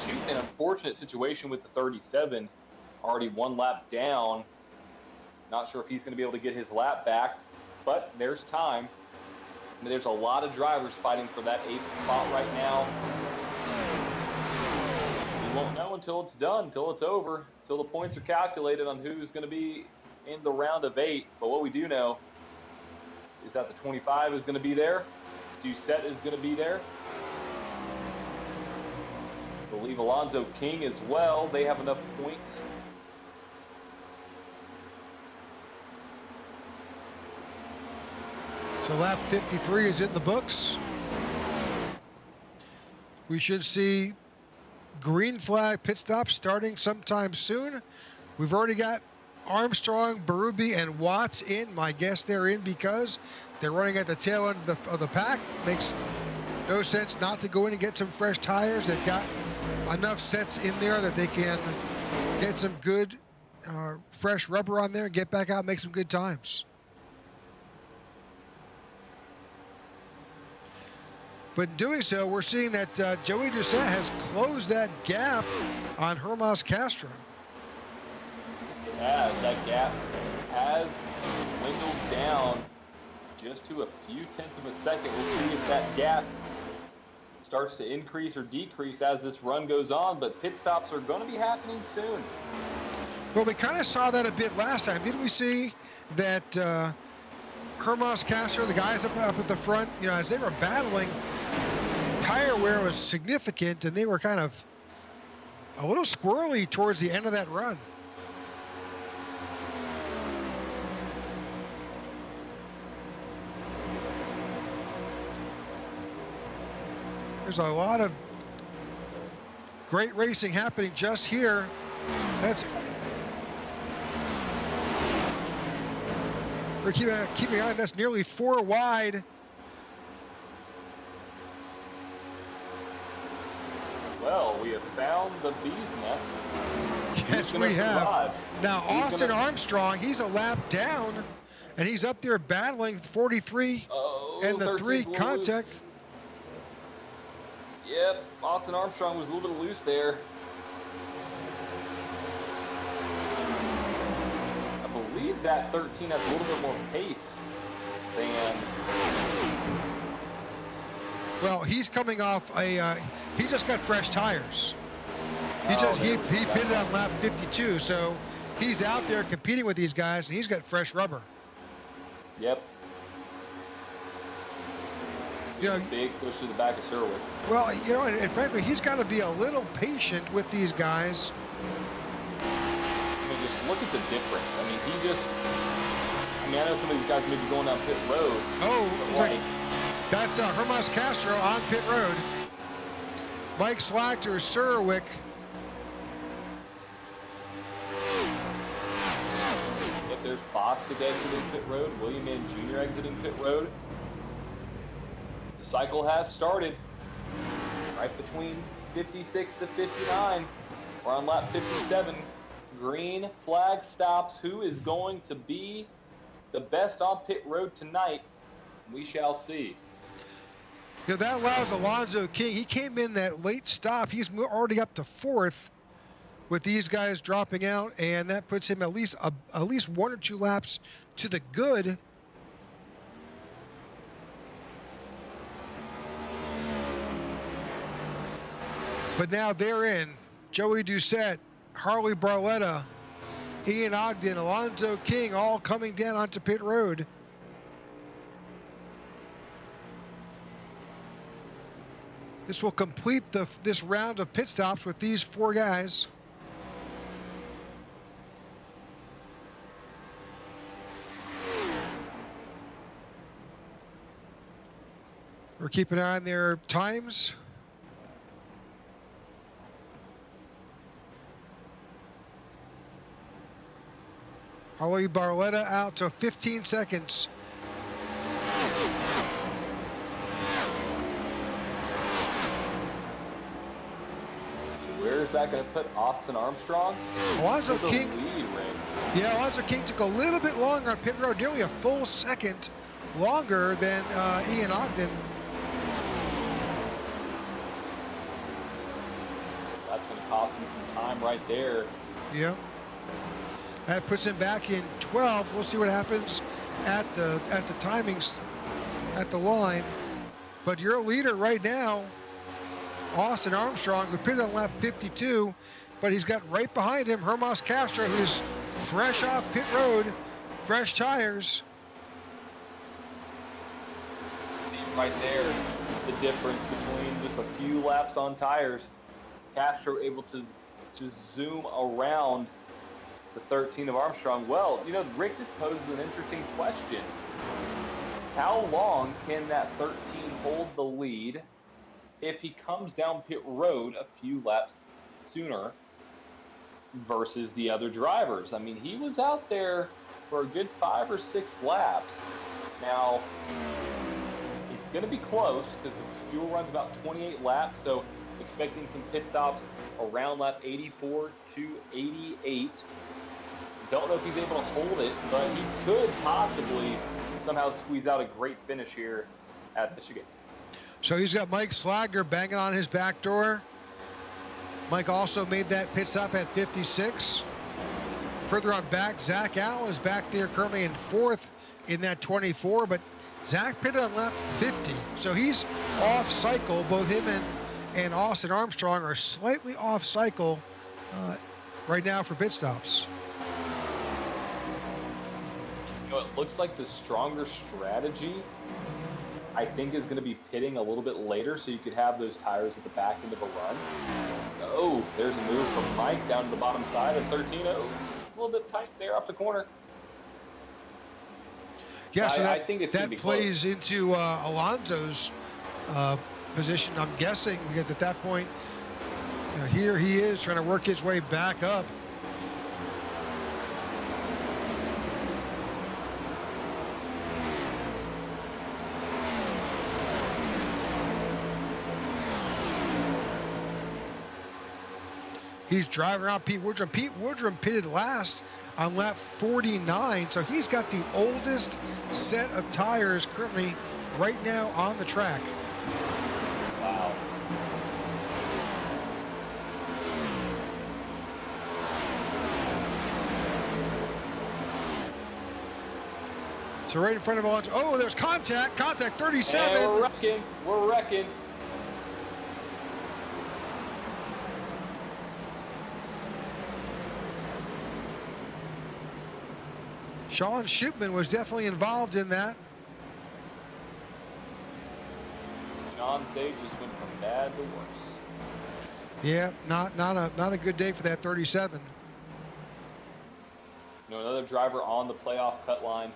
S5: shoot, an unfortunate situation with the 37, already 1 lap down. Not sure if he's going to be able to get his lap back, but there's time. I mean, there's a lot of drivers fighting for that 8th spot right now. We won't know until it's done, until it's over, until the points are calculated on who's going to be in the round of 8. But what we do know is that the 25 is going to be there. Doucette is going to be there. I believe Alonzo King as well. They have enough points.
S4: So lap 53 is in the books. We should see green flag pit stops starting sometime soon. We've already got Armstrong, Berube, and Watts in. My guess they're in because they're running at the tail end of the pack. Makes no sense not to go in and get some fresh tires. They've got enough sets in there that they can get some good fresh rubber on there and get back out and make some good times. But in doing so, we're seeing that Joey Doucette has closed that gap on Hermas Castro.
S5: Yeah, that gap has dwindled down just to a few tenths of a second. We'll see if that gap starts to increase or decrease as this run goes on, but pit stops are going to be happening soon.
S4: Well, we kind of saw that a bit last time. Didn't we see that Hermas Castro, the guys up at the front, you know, as they were battling, tire wear was significant, and they were kind of a little squirrely towards the end of that run. There's a lot of great racing happening just here. We're keeping on. That's nearly 4 wide.
S5: Well, we have found the bee's nest.
S4: Yes, we have. Now, Austin Armstrong, he's a lap down, and he's up there battling 43 and the 3 contact.
S5: Yep, Austin Armstrong was a little bit loose there. I believe that 13 has a little bit more pace than...
S4: Well, he's coming off he just got fresh tires. He pitted on lap 52, so he's out there competing with these guys, and he's got fresh rubber.
S5: Yep.
S4: You know,
S5: big push to the back of Sherwood.
S4: Well, you know, and frankly, he's got to be a little patient with these guys.
S5: I mean, just look at the difference. I mean, I know some of these guys may be going down pit road.
S4: Oh, that's Hermas Castro on pit road. Mike Slachter, Surwick.
S5: Yep, there's Fox exiting pit road. William Mann Jr. exiting pit road. The cycle has started. Right between 56 to 59. We're on lap 57. Green flag stops. Who is going to be the best on pit road tonight? We shall see.
S4: You know, that allows Alonzo King. He came in that late stop. He's already up to 4th with these guys dropping out, and that puts him at least 1 or 2 laps to the good. But now they're in. Joey Doucette, Harley Barletta, Ian Ogden, Alonzo King, all coming down onto pit road. This will complete this round of pit stops with these 4 guys. We're keeping an eye on their times. Harley Barletta out to 15 seconds.
S5: Where is that going to put Austin Armstrong?
S4: Alonzo King. Yeah, Alonzo King took a little bit longer on pit road, nearly a full second longer than Ian Ogden.
S5: That's going to cost him some time right there.
S4: Yeah. That puts him back in 12th. We'll see what happens at the timings at the line. But your leader right now, Austin Armstrong, who pitted on lap 52, but he's got right behind him Hermas Castro, who's fresh off pit road, fresh tires.
S5: Right there, the difference between just a few laps on tires. Castro able to zoom around the 13 of Armstrong. Well, you know, Rick just poses an interesting question. How long can that 13 hold the lead if he comes down pit road a few laps sooner versus the other drivers? I mean, he was out there for a good 5 or 6 laps. Now, it's going to be close because the fuel runs about 28 laps, so expecting some pit stops around lap 84 to 88. Don't know if he's able to hold it, but he could possibly somehow squeeze out a great finish here at Michigan.
S4: So he's got Mike Slager banging on his back door. Mike also made that pit stop at 56. Further on back, Zach Allen is back there currently in 4th in that 24, but Zach pitted on lap 50, so he's off cycle. Both him and Austin Armstrong are slightly off cycle right now for pit stops.
S5: It looks like the stronger strategy, I think, is going to be pitting a little bit later, so you could have those tires at the back end of a run. Oh, there's a move from Mike down to the bottom side of 13-0. A little bit tight there off the corner.
S4: Yeah, so
S5: I think it's
S4: that plays
S5: close
S4: into Alonso's position, I'm guessing, because at that point, here he is trying to work his way back up. He's driving around Pete Woodrum. Pete Woodrum pitted last on lap 49, so he's got the oldest set of tires currently right now on the track.
S5: Wow.
S4: So right in front of Alonso. Oh, there's contact 37.
S5: And we're wrecking.
S4: Sean Shupman was definitely involved in that.
S5: John Sage just went from bad to worse.
S4: Yeah, not a good day for that 37.
S5: Another driver on the playoff cut line.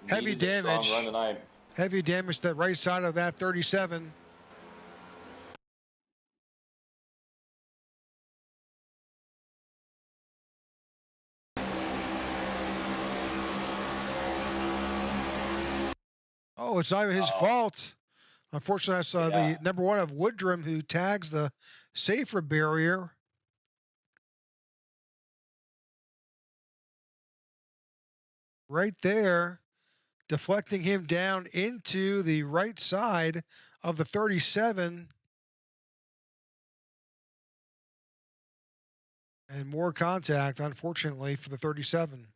S4: Heavy
S5: Needed a
S4: damage.
S5: strong run tonight.
S4: Heavy damage to the right side of that 37. Oh, it's not even his fault. Unfortunately, I saw the number one of Woodrum who tags the safer barrier. Right there, deflecting him down into the right side of the 37. And more contact, unfortunately, for the 37.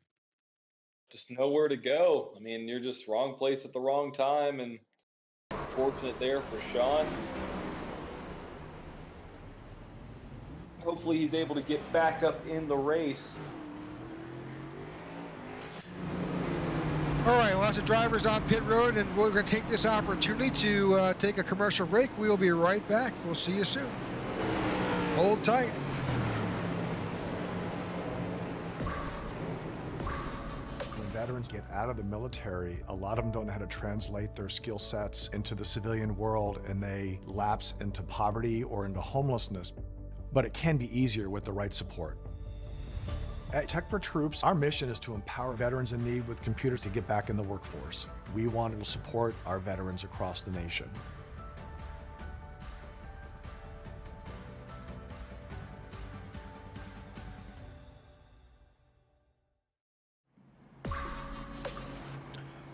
S5: Just nowhere to go. I mean, you're just wrong place at the wrong time, and fortunate there for Sean. Hopefully he's able to get back up in the race.
S4: All right, lots of drivers on pit road, and we're going to take this opportunity to take a commercial break. We'll be right back. We'll see you soon. Hold tight.
S1: Veterans get out of the military, a lot of them don't know how to translate their skill sets into the civilian world, and they lapse into poverty or into homelessness. But it can be easier with the right support. At Tech4Troop's, our mission is to empower veterans in need with computers to get back in the workforce. We want to support our veterans across the nation.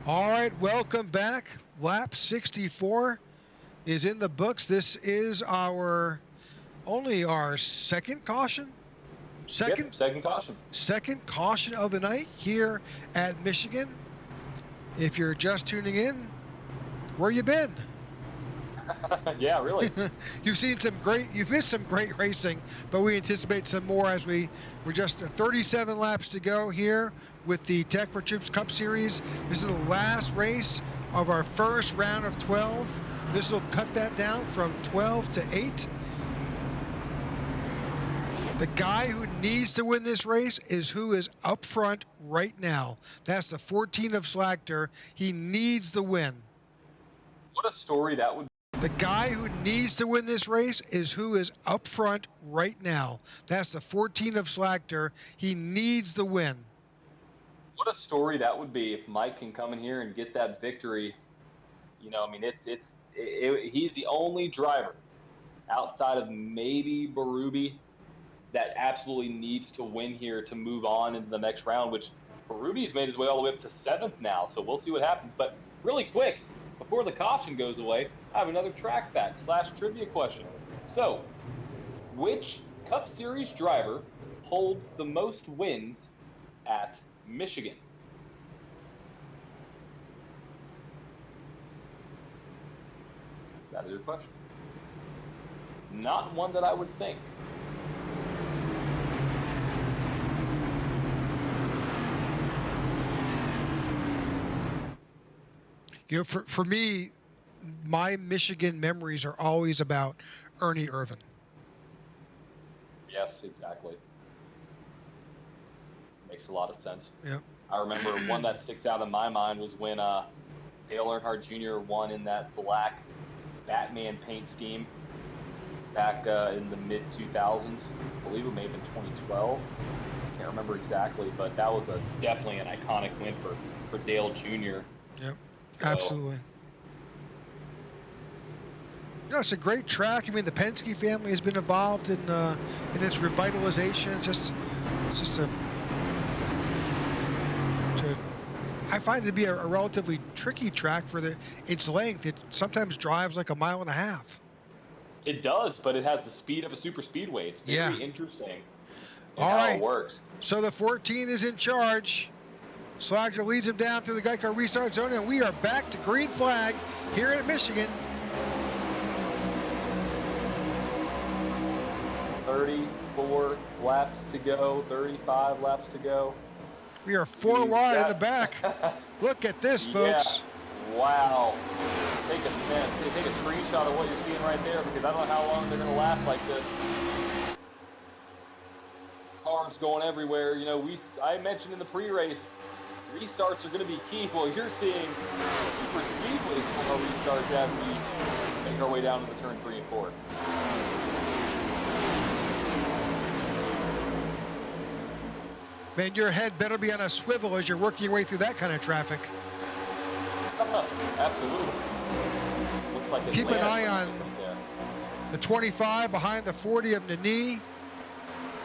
S4: All right, welcome back. Lap 64 is in the books. This is only our second caution.
S5: Second caution.
S4: Second caution of the night here at Michigan. If you're just tuning in, where you been?
S5: Yeah, really.
S4: You've missed some great racing, but we anticipate some more as we're just 37 laps to go here with the Tech4Troop's Cup Series. This is the last race of our first round of 12. This will cut that down from 12 to 8. The guy who needs to win this race is who is up front right now. That's the 14 of Slagter. He needs the win.
S5: What a story that would be.
S4: The guy who needs to win this race is who is up front right now. That's the 14 of Slagter. He needs the win.
S5: What a story that would be if Mike can come in here and get that victory. I mean, he's the only driver outside of maybe Berube that absolutely needs to win here to move on into the next round, which Berube's made his way all the way up to 7th now, so we'll see what happens. But really quick, before the caution goes away, I have another track fact / trivia question. So, which Cup Series driver holds the most wins at Michigan? That is your question. Not one that I would think.
S4: You know, for me, my Michigan memories are always about Ernie Irvin.
S5: Yes, exactly. Makes a lot of sense.
S4: Yeah.
S5: I remember one that sticks out in my mind was when Dale Earnhardt Jr. won in that black Batman paint scheme back in the mid-2000s. I believe it may have been 2012. Can't remember exactly, but that was definitely an iconic win for Dale Jr.
S4: Yep,
S5: So,
S4: absolutely. No, it's a great track. I mean, the Penske family has been involved in its revitalization. It's just I find it to be a relatively tricky track for its length. It sometimes drives like a mile and a half.
S5: It does, but it has the speed of a super speedway. It's very interesting in how it works.
S4: So the 14 is in charge. Slagger leads him down through the Geico restart zone, and we are back to green flag here at Michigan.
S5: 34 laps to go, 35 laps to go.
S4: We are 4 wide in the back. Look at this, folks.
S5: Yeah. Wow. Take a screenshot of what you're seeing right there, because I don't know how long they're going to last like this. Cars going everywhere. You know, I mentioned in the pre-race, restarts are going to be key. Well, you're seeing super speedways for restarts as we make our way down to the turn 3 and 4.
S4: Man, your head better be on a swivel as you're working your way through that kind of traffic.
S5: Absolutely. Looks like
S4: keep an eye on the 25 behind the 40 of Nani.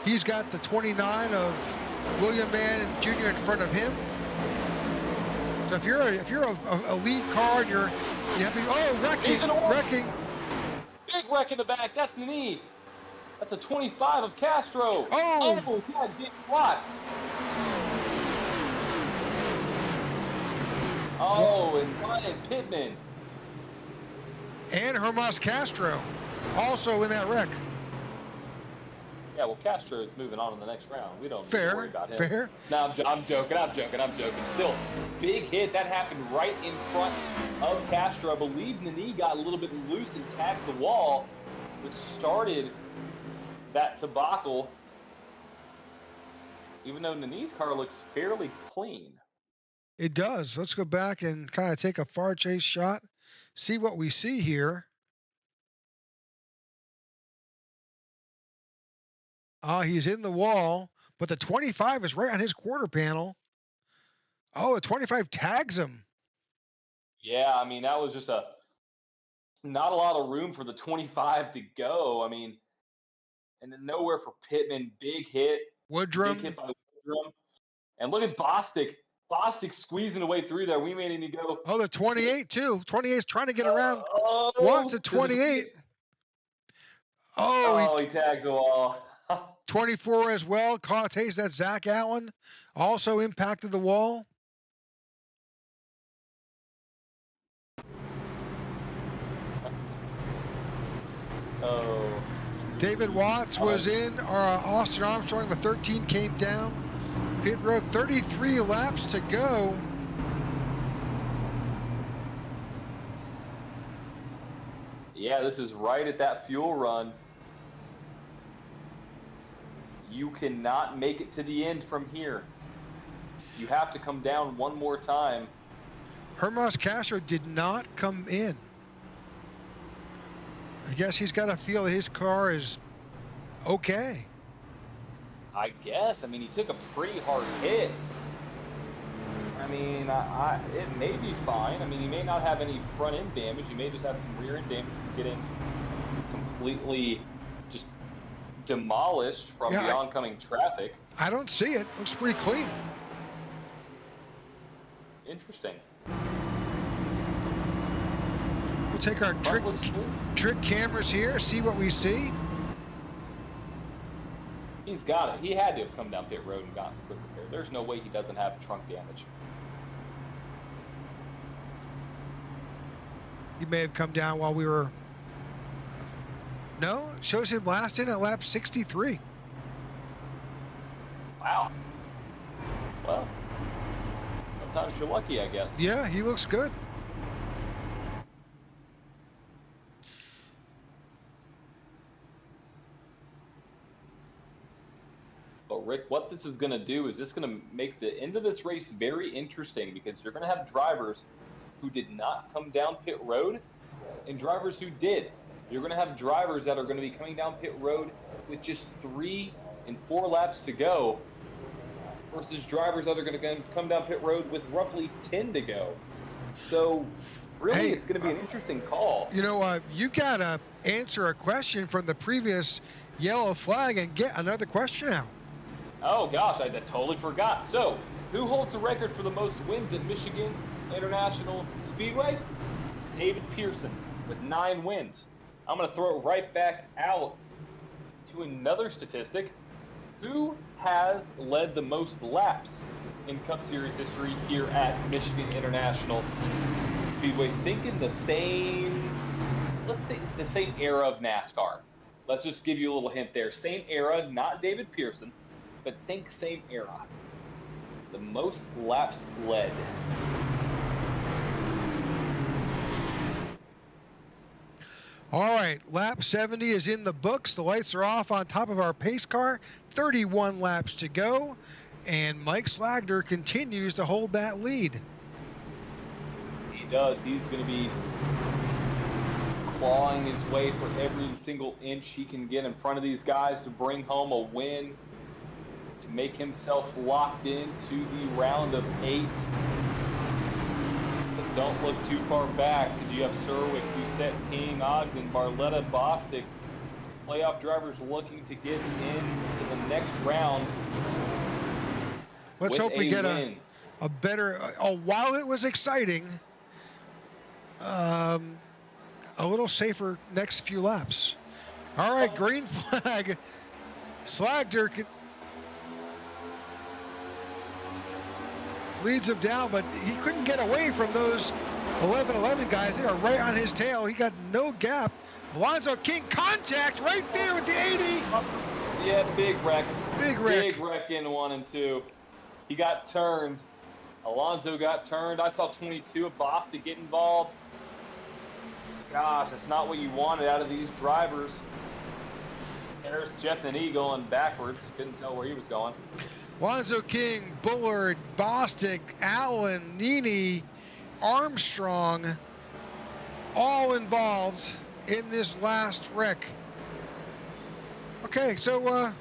S4: He's got the 29 of William Mann Jr. in front of him. So if you're a lead car and you have to wrecking.
S5: Big wreck in the back. That's Nani. That's a 25 of Castro. Oh, God, big Watts. Oh, and Ryan Pittman.
S4: And Hermas Castro, also in that wreck.
S5: Yeah, well, Castro is moving on in the next round. We don't need to worry about him.
S4: Fair.
S5: No, I'm joking. Still, big hit. That happened right in front of Castro. I believe Nani got a little bit loose and tagged the wall, which started that debacle, even though Nani's car looks fairly clean.
S4: It does. Let's go back and kind of take a far chase shot, see what we see here. He's in the wall, but the 25 is right on his quarter panel. Oh, the 25 tags him.
S5: Yeah, I mean, that was just not a lot of room for the 25 to go. I mean, and then nowhere for Pittman. Big hit.
S4: Woodrum.
S5: Big hit by Woodrum. And look at Bostic. Bostic squeezing the way through there. We may need to go.
S4: Oh, the 28 too. 28 is trying to get around. What's a 28?
S5: He tags the wall.
S4: 24 as well. Caught a taste. That's Zach Allen. Also impacted the wall. David Watts was in. Austin Armstrong, the 13 came down. Pit road, 33 laps to go.
S5: Yeah, this is right at that fuel run. You cannot make it to the end from here. You have to come down one more time.
S4: Hermas Castro did not come in. I guess he's got to feel that his car is okay.
S5: I guess. I mean, he took a pretty hard hit. I mean, it may be fine. I mean, he may not have any front end damage. He may just have some rear end damage from getting completely just demolished from the oncoming traffic.
S4: I don't see it. Looks pretty clean.
S5: Interesting.
S4: We'll take our trick cameras here, see what we see.
S5: He's got it. He had to have come down pit road and gotten quick repair. There's no way he doesn't have trunk damage.
S4: He may have come down while we were No, it shows him last in at lap 63.
S5: Wow. Well, sometimes you're lucky, I guess.
S4: Yeah, he looks good.
S5: But Rick, what this is going to do is this going to make the end of this race very interesting, because you're going to have drivers who did not come down pit road and drivers who did. You're going to have drivers that are going to be coming down pit road with just 3 and 4 laps to go versus drivers that are going to come down pit road with roughly 10 to go. So really, it's going to be an interesting call.
S4: You know, you got to answer a question from the previous yellow flag and get another question out.
S5: Oh gosh, I totally forgot. So, who holds the record for the most wins at Michigan International Speedway? David Pearson with 9 wins. I'm going to throw it right back out to another statistic. Who has led the most laps in Cup Series history here at Michigan International Speedway? Thinking the same, let's say the same era of NASCAR. Let's just give you a little hint there. Same era, not David Pearson, but think same era. The most laps led.
S4: All right, lap 70 is in the books. The lights are off on top of our pace car. 31 laps to go, and Mike Slagner continues to hold that lead.
S5: He does. He's going to be clawing his way for every single inch he can get in front of these guys to bring home a win, to make himself locked into the round of 8. But don't look too far back, because you have Serwick, Doucette, King, Ogden, Barletta, Bostic, playoff drivers looking to get into the next round.
S4: Let's hope we get a better, while it was exciting, a little safer next few laps. All right, green flag. Slagner leads him down, but he couldn't get away from those 11 guys. They are right on his tail. He got no gap. Alonzo King, contact right there with the 80.
S5: Yeah, big wreck.
S4: Big wreck.
S5: Big wreck in 1 and 2. He got turned. Alonzo got turned. I saw 22 of Boston get involved. Gosh, that's not what you wanted out of these drivers. There's Jeff and E going backwards. Couldn't tell where he was going.
S4: Alonzo King, Bullard, Bostic, Allen, Nini, Armstrong, all involved in this last wreck. Okay, so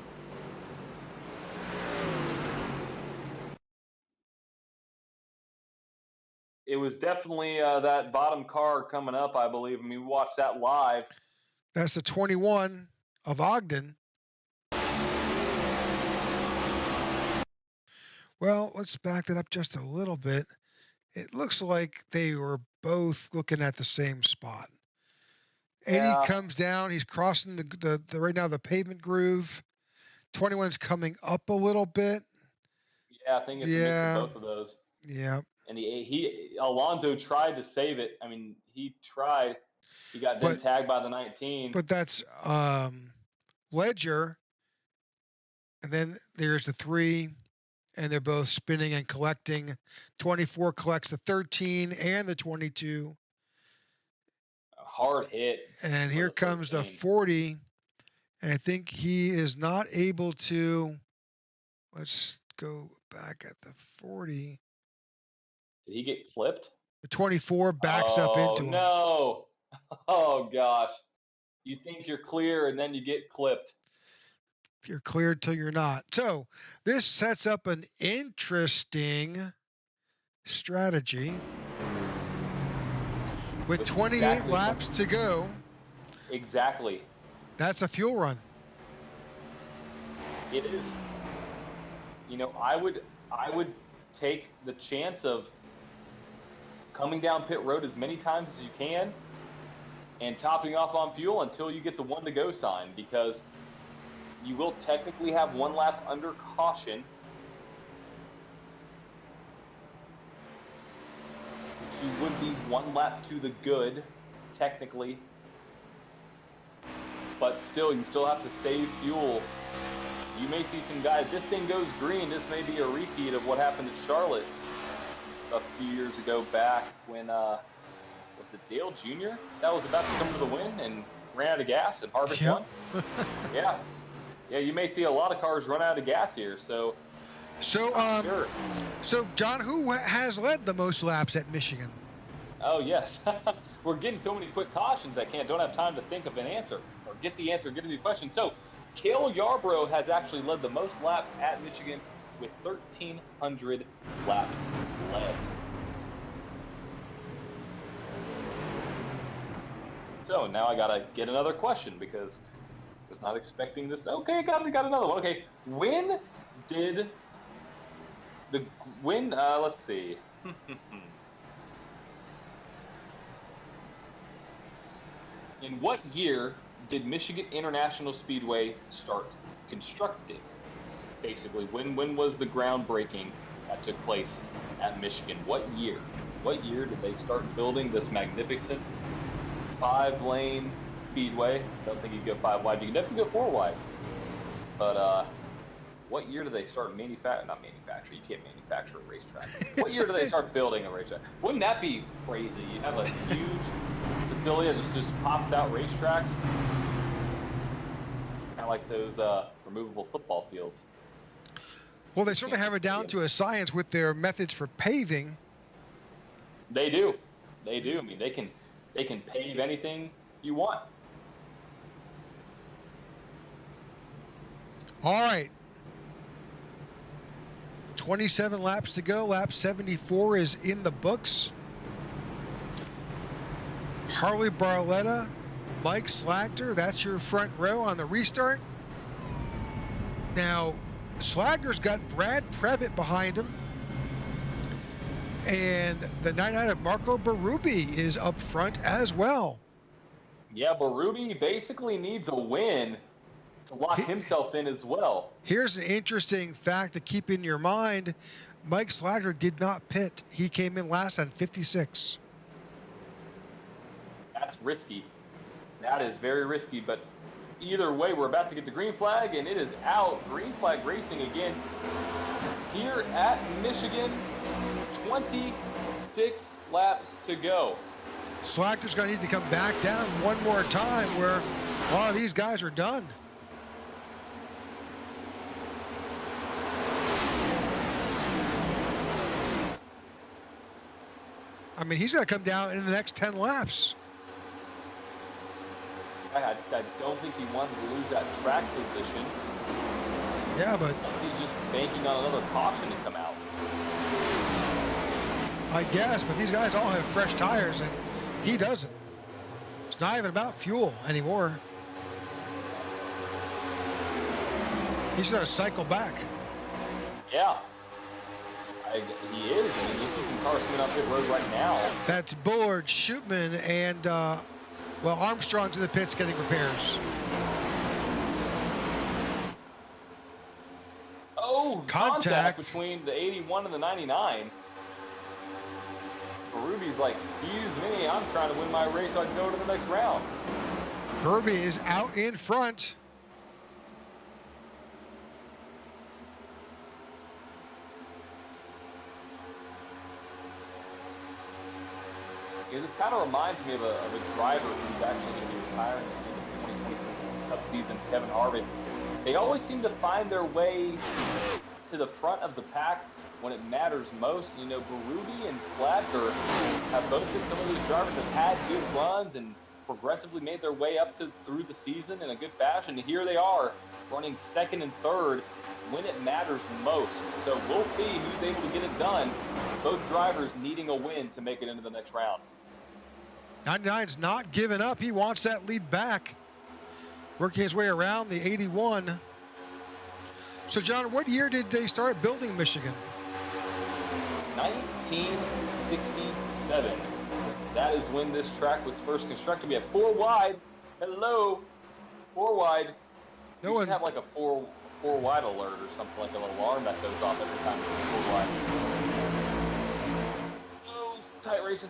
S5: it was definitely that bottom car coming up, I believe. I mean, we watched that live.
S4: That's the 21 of Ogden. Well, let's back that up just a little bit. It looks like they were both looking at the same spot.
S5: Yeah.
S4: 80 comes down. He's crossing the right now the pavement groove. 21's coming up a little bit.
S5: Yeah, I think it's a mix of both of those.
S4: Yeah.
S5: And Alonzo tried to save it. I mean, he tried. He got then tagged by the 19.
S4: But that's Ledger, and then there's the 3, and they're both spinning and collecting. 24 collects the 13 and the 22.
S5: A hard hit.
S4: And here comes the 40, and I think he is not able to. Let's go back at the 40.
S5: Did he get clipped?
S4: The 24 backs up into him.
S5: No. Oh, gosh. You think you're clear, and then you get clipped.
S4: You're cleared till you're not. So this sets up an interesting strategy. With 28 laps to go.
S5: Exactly.
S4: That's a fuel run.
S5: It is. You know, I would take the chance of coming down pit road as many times as you can and topping off on fuel until you get the 1 to go sign, because you will technically have 1 lap under caution. You would be 1 lap to the good, technically. but still, you still have to save fuel. You may see some guys, this thing goes green, this may be a repeat of what happened at Charlotte a few years ago back when, was it Dale Jr. that was about to come to the win and ran out of gas and Harvick won? Yeah. Yeah, you may see a lot of cars run out of gas here, so.
S4: So, so John, who has led the most laps at Michigan?
S5: Oh, yes. We're getting so many quick cautions, I don't have time to think of an answer or get the answer, get to the question. So, Cale Yarborough has actually led the most laps at Michigan with 1,300 laps led. So now I gotta get another question because I was not expecting this. Okay, got another one. Okay, when did let's see. In what year did Michigan International Speedway start constructing? Basically, when was the groundbreaking that took place at Michigan? What year? What year did they start building this magnificent 5-lane speedway? I don't think you can go 5 wide. You can definitely go 4 wide. But what year did they start not manufacture? You can't manufacture a racetrack. What year did they start building a racetrack? Wouldn't that be crazy? You have a huge facility that just pops out racetracks. Kind of like those removable football fields.
S4: Well, they sort of have it down to a science with their methods for paving.
S5: They do. I mean, they can pave anything you want.
S4: All right. 27 laps to go. Lap 74 is in the books. Harley Barletta, Mike Slagter, that's your front row on the restart. Now, Slagter's got Brad Previtt behind him. And the 99 of Marco Berube is up front as well.
S5: Yeah, Berube basically needs a win to lock himself in as well.
S4: Here's an interesting fact to keep in your mind. Mike Slagter did not pit. He came in last on 56.
S5: That's risky. That is very risky, but either way, we're about to get the green flag, and it is out. Green flag racing again here at Michigan. 26 laps to go.
S4: Slagter's going to need to come back down one more time where a lot of these guys are done. I mean, he's going to come down in the next 10 laps.
S5: I don't think he wanted to lose that track position.
S4: Yeah, but
S5: he's just banking on another caution to come out.
S4: I guess, but these guys all have fresh tires, and he doesn't. It's not even about fuel anymore. He's going to cycle back.
S5: Yeah. He is. I mean, you can cars coming up pit road right now.
S4: That's Bullard, Shootman, and, well, Armstrong's in the pits getting repairs.
S5: Oh, contact between the 81 and the 99. Berube's like, excuse me, I'm trying to win my race so I can go to the next round.
S4: Berube is out in front.
S5: This kind of reminds me of a driver who's actually going to be retiring at the end of the 2020 Cup season, Kevin Harvick. They always seem to find their way to the front of the pack when it matters most. You know, Berube and Slagter have both been some of these drivers that have had good runs and progressively made their way up through the season in a good fashion. And here they are running second and third when it matters most. So we'll see who's able to get it done. Both drivers needing a win to make it into the next round.
S4: 99's not giving up. He wants that lead back. Working his way around the 81. So, John, what year did they start building Michigan?
S5: 1967. That is when this track was first constructed. We had 4 wide. Hello. 4 wide.
S4: No
S5: you
S4: one
S5: should have like a 4 wide alert or something, like an alarm that goes off every time it's 4 wide. Oh, tight racing.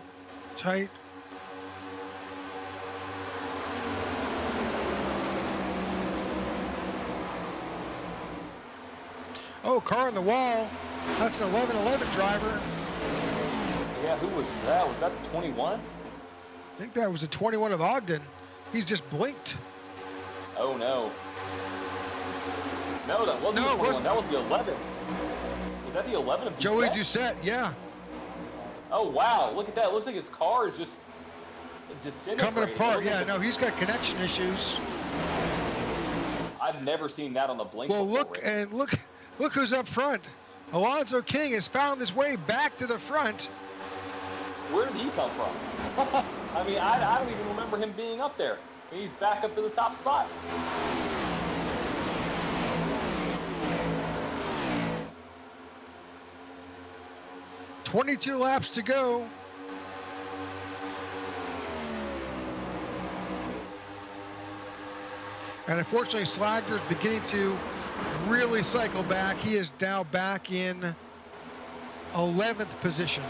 S4: Tight. Oh, car on the wall. That's an 11-11 driver.
S5: Yeah, who was that? Was that the 21?
S4: I think that was the 21 of Ogden. He's just blinked.
S5: Oh, no. No, that wasn't the 21. That was the 11. Was that the 11 of
S4: Joey
S5: Doucette?
S4: Doucette, yeah.
S5: Oh, wow. Look at that. It looks like his car is just
S4: coming apart. Yeah, no, he's got connection issues.
S5: I've never seen that on the blink.
S4: Well,
S5: before,
S4: look, and look who's up front. Alonzo King has found his way back to the front.
S5: Where did he come from? I mean, I don't even remember him being up there. I mean, he's back up to the top spot.
S4: "22 laps to go. And unfortunately, Slagner is beginning to really cycle back. He is now back in 11th position.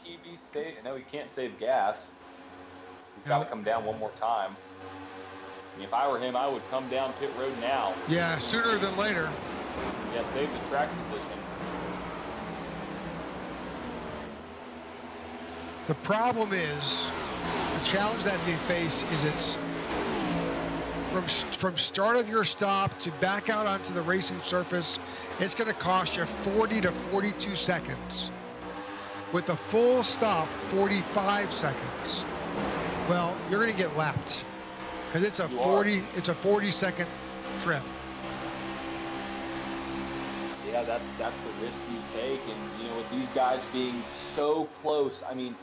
S5: He be safe? No, he can't save gas. He's got to come down one more time. I mean, if I were him, I would come down pit road now.
S4: Yeah, sooner than later.
S5: Yeah, save the track position.
S4: The problem is, the challenge that they face is it's from start of your stop to back out onto the racing surface, it's going to cost you 40 to 42 seconds. With a full stop, 45 seconds. Well, you're going to get lapped because it's a 40-second trip.
S5: Yeah, that's the risk you take, and you know, with these guys being so close, I mean,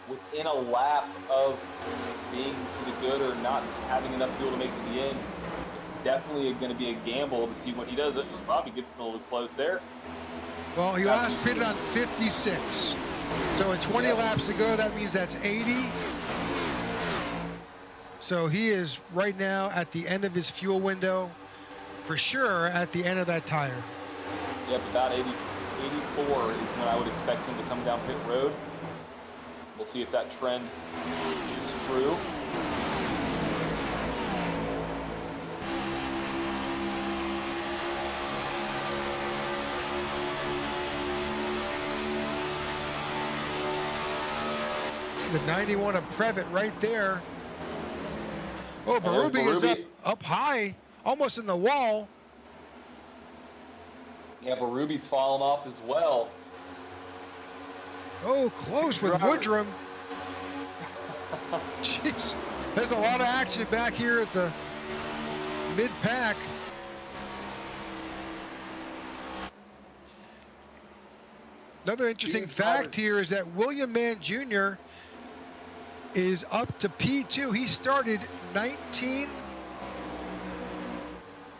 S5: within a lap of being to the good or not having enough fuel to make it to the end, it's definitely going to be a gamble to see what he does. Bobby gets a little close there.
S4: Well, he last pitted on 56. So with 20 laps to go, that means that's 80. So he is right now at the end of his fuel window, for sure at the end of that tire.
S5: Yep, about 84 is when I would expect him to come down pit road. We'll see if that trend is true.
S4: The 91 of Previtt right there. Oh, Berube is up high, almost in the wall.
S5: Yeah, Berube's fallen off as well.
S4: Oh, close with Woodrum. Jeez, there's a lot of action back here at the mid-pack. Another interesting fact here is that William Mann Jr. is up to P2. He started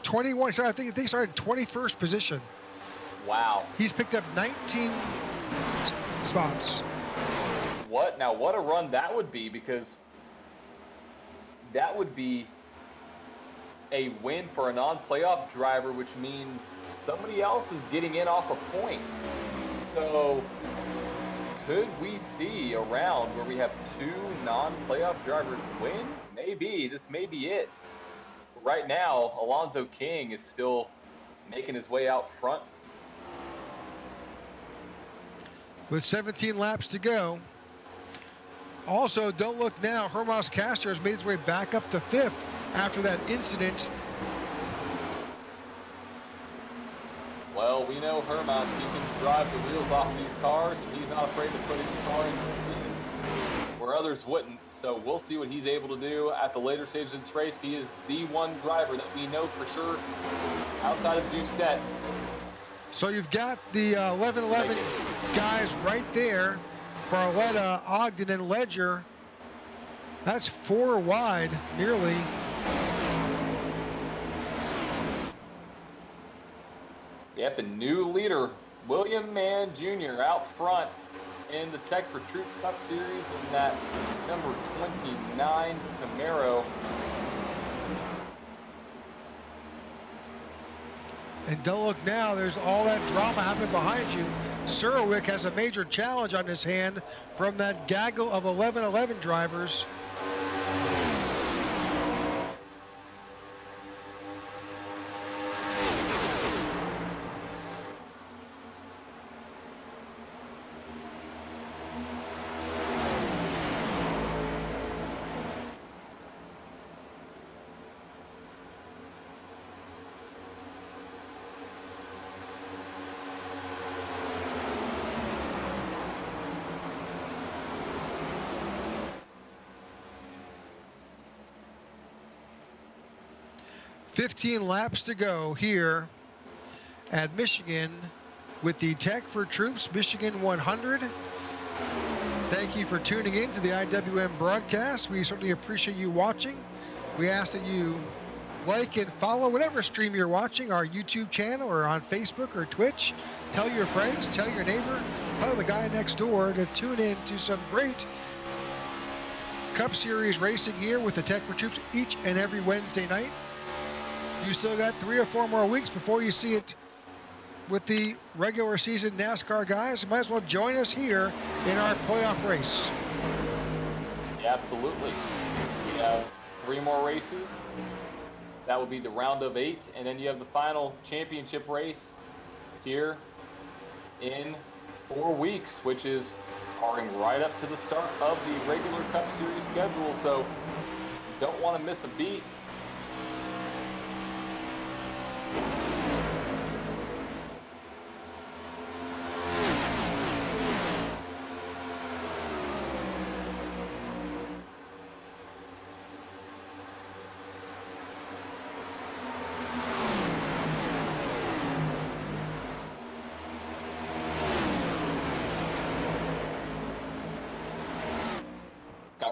S4: 21. So I think he started 21st position.
S5: Wow.
S4: He's picked up 19 spots.
S5: What a run that would be, because that would be a win for a non-playoff driver, which means somebody else is getting in off of points. So could we see a round where we have two non-playoff drivers win? Maybe. This may be it. But right now, Alonzo King is still making his way out front.
S4: With 17 laps to go. Also, don't look now, Hermas Castro has made his way back up to 5th after that incident.
S5: Well, we know Hermas, he can drive the wheels off these cars, and he's not afraid to put his car in position where others wouldn't. So we'll see what he's able to do at the later stages of this race. He is the one driver that we know for sure outside of Doucette.
S4: So you've got the 11-11 guys right there. Barletta, Ogden, and Ledger. That's 4 wide, nearly.
S5: Yep, a new leader, William Mann Jr. out front in the Tech4Troop's Cup Series in that number 29 Camaro.
S4: And don't look now, there's all that drama happening behind you. Surowick has a major challenge on his hand from that gaggle of 11-11 drivers. 15 laps to go here at Michigan with the Tech4Troop's Michigan 100. Thank you for tuning in to the IWM broadcast. We certainly appreciate you watching. We ask that you like and follow whatever stream you're watching, our YouTube channel or on Facebook or Twitch. Tell your friends, tell your neighbor, tell the guy next door to tune in to some great Cup Series racing here with the Tech4Troop's each and every Wednesday night. You still got 3 or 4 more weeks before you see it with the regular season NASCAR guys. You might as well join us here in our playoff race.
S5: Yeah, absolutely. We have 3 more races. That would be the round of 8, and then you have the final championship race here in 4 weeks, which is carring right up to the start of the regular Cup Series schedule. So you don't want to miss a beat.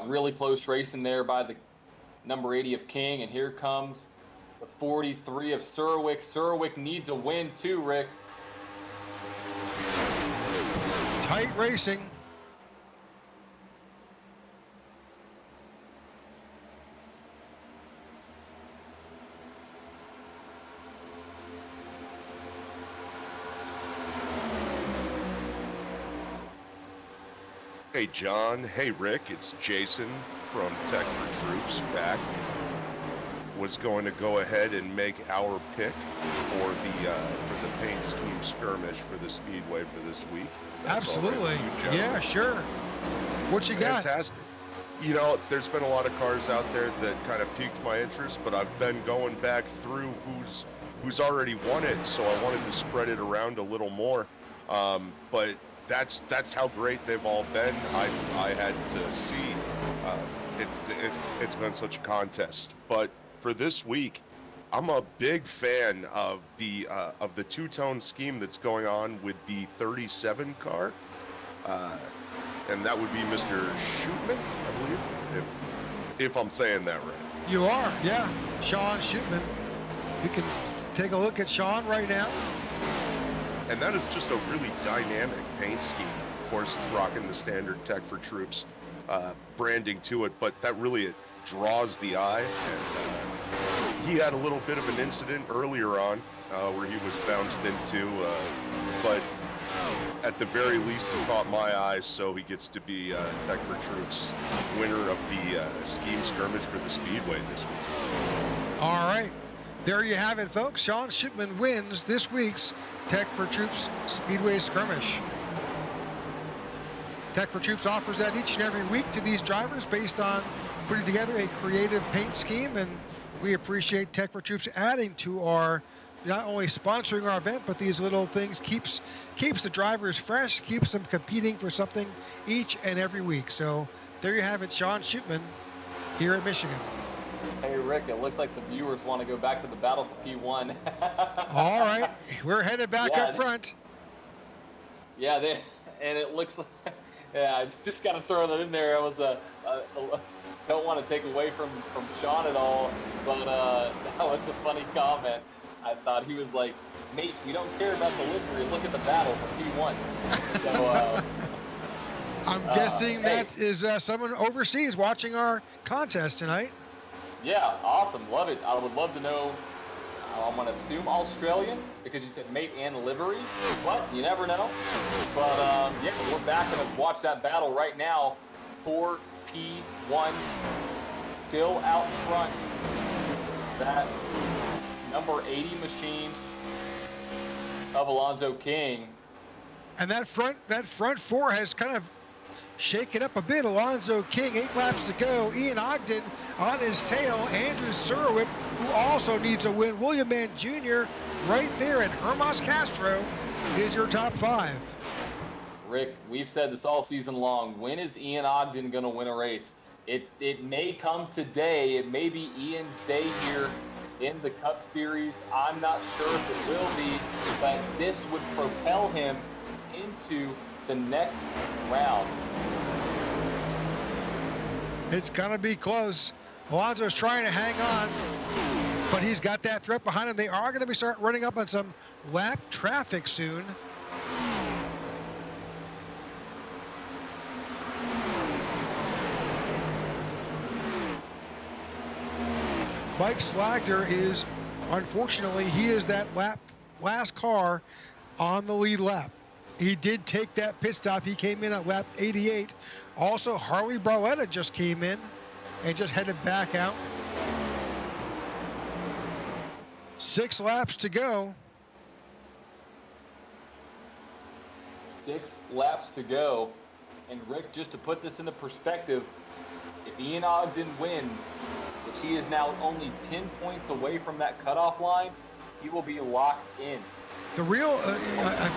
S5: Really close racing there by the number 80 of King, and here comes the 43 of Surwick. Surwick needs a win too, Rick.
S4: Tight racing.
S6: Hey John, hey Rick, it's Jason from Tech4Troop's back. Was going to go ahead and make our pick for the paint scheme skirmish for the Speedway for this week. That's
S4: absolutely.
S6: Right,
S4: yeah, sure. What you got?
S6: Fantastic. You know, there's been a lot of cars out there that kind of piqued my interest, but I've been going back through who's already won it, so I wanted to spread it around a little more. But that's how great they've all been. I had to see. It's been such a contest. But for this week, I'm a big fan of the two-tone scheme that's going on with the 37 car, and that would be Mr. Shootman, I believe, if I'm saying that right.
S4: You are, yeah, Sean Shootman. We can take a look at Sean right now.
S6: And that is just a really dynamic paint scheme. Of course, it's rocking the standard Tech4Troop's branding to it, but that really draws the eye. And he had a little bit of an incident earlier on where he was bounced into, but at the very least, it caught my eye, so he gets to be Tech4Troop's winner of the scheme skirmish for the Speedway this week.
S4: All right. There you have it, folks. Sean Shipman wins this week's Tech4Troop's Speedway Skirmish. Tech4Troop's offers that each and every week to these drivers based on putting together a creative paint scheme, and we appreciate Tech4Troop's adding to our, not only sponsoring our event, but these little things keeps the drivers fresh, keeps them competing for something each and every week. So there you have it, Sean Shipman here at Michigan.
S5: Hey Rick, it looks like the viewers want to go back to the battle for P1.
S4: All right, we're headed back up front.
S5: Yeah, and it looks like, yeah, I just got to throw that in there. I was don't want to take away from Sean at all, but that was a funny comment. I thought he was like, mate, we don't care about the livery. Look at the battle for P1. So
S4: I'm guessing that is someone overseas watching our contest tonight.
S5: Yeah, awesome. Love it. I would love to know. I'm going to assume Australian because you said mate and livery. But you never know. But yeah, we're back and watch that battle right now for P1. Still out front. That number 80 machine of Alonzo King.
S4: And that front four has kind of shake it up a bit. Alonzo King, 8 laps to go. Ian Ogden on his tail. Andrew Surwick, who also needs a win. William Mann Jr. right there. And Hermas Castro is your top 5.
S5: Rick, we've said this all season long. When is Ian Ogden going to win a race? It may come today. It may be Ian's day here in the Cup Series. I'm not sure if it will be, but this would propel him into the next round.
S4: It's going to be close. Alonso's trying to hang on, but he's got that threat behind him. They are going to start running up on some lap traffic soon. Mike Slagner is, unfortunately, he is that last car on the lead lap. He did take that pit stop. He came in at lap 88. Also, Harley Barletta just came in and just headed back out. 6 laps to go.
S5: 6 laps to go. And Rick, just to put this into perspective, if Ian Ogden wins, which he is now only 10 points away from that cutoff line, he will be locked in.
S4: The real,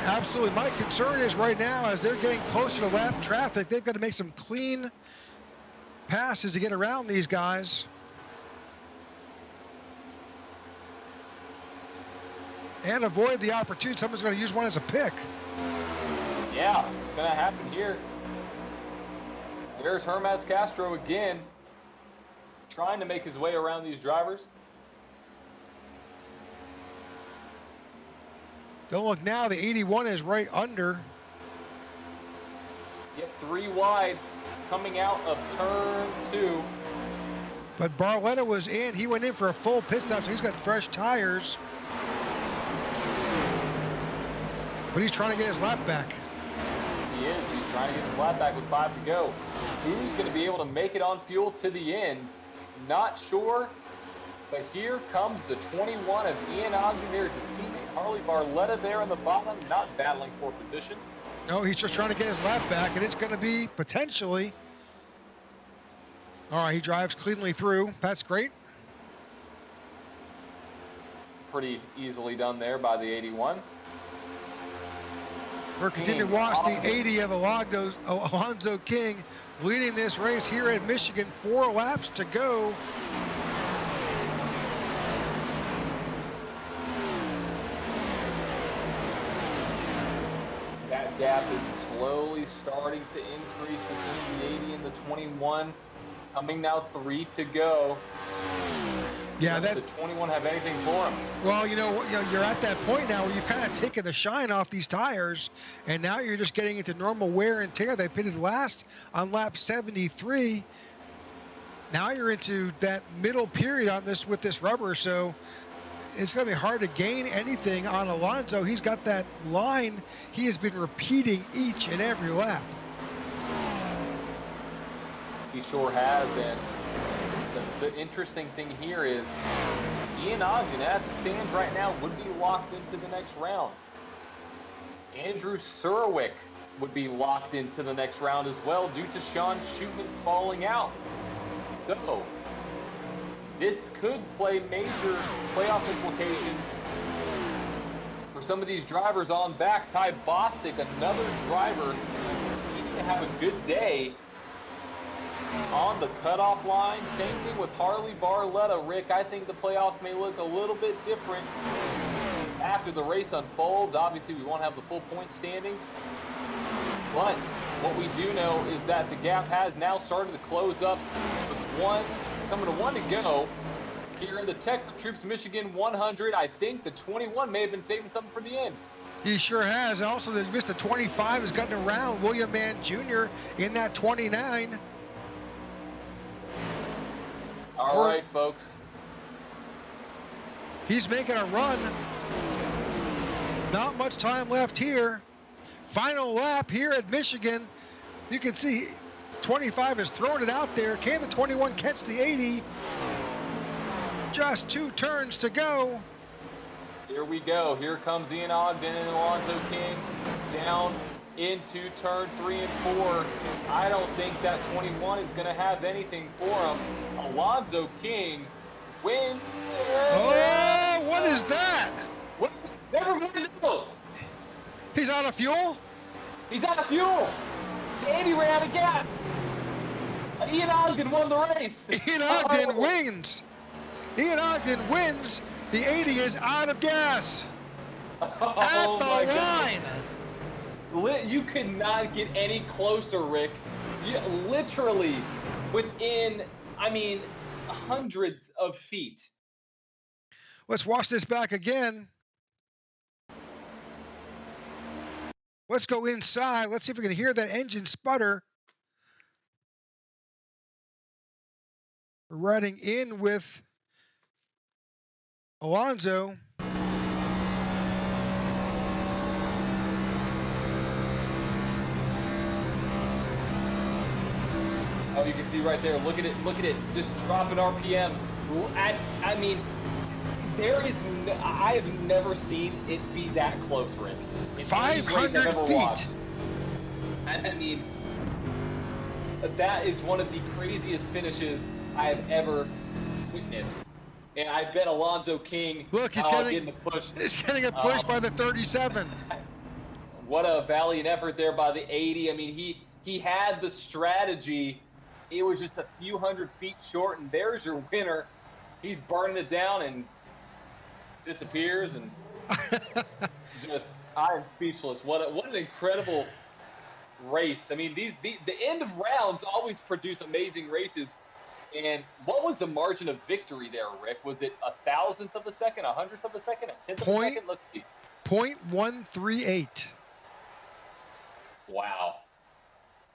S4: absolutely, my concern is right now, as they're getting closer to lap traffic, they've got to make some clean passes to get around these guys. And avoid the opportunity someone's going to use one as a pick.
S5: Yeah, it's going to happen here. There's Hermaz Castro again, trying to make his way around these drivers.
S4: Don't look now, the 81 is right under.
S5: Yep, 3 wide coming out of turn 2.
S4: But Barletta was in. He went in for a full pit stop, so he's got fresh tires. But he's trying to get his lap back.
S5: He is. He's trying to get his lap back with 5 to go. Who's going to be able to make it on fuel to the end? Not sure. But here comes the 21 of Ian Ogden. There's his teammate Harley Barletta there on the bottom, not battling for position.
S4: No, he's just trying to get his lap back, and it's going to be potentially. All right, he drives cleanly through. That's great.
S5: Pretty easily done there by the 81.
S4: We're continuing to watch the 80 of Alonzo King leading this race here at Michigan. 4 laps to go.
S5: That gap is slowly starting to increase between the 80 and the 21. Coming now 3 to go.
S4: Yeah,
S5: does the 21 have anything for him?
S4: Well, you're at that point now where you've kind of taken the shine off these tires, and now you're just getting into normal wear and tear. They pitted last on lap 73. Now you're into that middle period on this with this rubber, so it's going to be hard to gain anything on Alonso. He's got that line he has been repeating each and every lap.
S5: He sure has, and the interesting thing here is Ian Ogden, as it stands right now, would be locked into the next round. Andrew Surwick would be locked into the next round as well due to Sean Schutman's falling out. So, this could play major playoff implications for some of these drivers on back. Ty Bostic, another driver, needs to have a good day on the cutoff line. Same thing with Harley Barletta. Rick, I think the playoffs may look a little bit different after the race unfolds. Obviously, we won't have the full point standings. But what we do know is that the gap has now started to close up with coming to 1 to go here in the Tech4Troop's Michigan 100. I think the 21 may have been saving something for the end.
S4: He sure has. Also, they missed the 25, has gotten around William Mann Jr. in that 29.
S5: All right, folks.
S4: He's making a run. Not much time left here. Final lap here at Michigan. You can see 25 has thrown it out there. Can the 21 catch the 80? Just 2 turns to go.
S5: Here we go. Here comes Ian Ogden and Alonzo King down into turn 3 and 4. I don't think that 21 is going to have anything for him. Alonzo King wins.
S4: Oh, what is that?
S5: What? Never mind.
S4: He's out of fuel?
S5: He's out of fuel. Andy ran out of gas. Ian Ogden won the race.
S4: Ian Ogden wins. Ian Ogden wins. The 80 is out of gas. At the line.
S5: You could not get any closer, Rick. You, literally within, hundreds of feet.
S4: Let's watch this back again. Let's go inside. Let's see if we can hear that engine sputter. We're riding in with Alonso.
S5: Oh, you can see right there. Look at it. Just dropping RPM. I have never seen it be that close, Rick.
S4: 500 feet.
S5: That is one of the craziest finishes I have ever witnessed. And I bet Alonso King.
S4: Look, he's getting a push. He's getting a push by the 37.
S5: What a valiant effort there by the 80. He had the strategy. It was just a few hundred feet short, and there's your winner. He's burning it down and disappears, and I'm speechless. What an incredible race. The end of rounds always produce amazing races. And what was the margin of victory there, Rick? Was it 1,000th of a second, 100th of a second, a 10th of a second? Let's see.
S4: 0.138.
S5: Wow.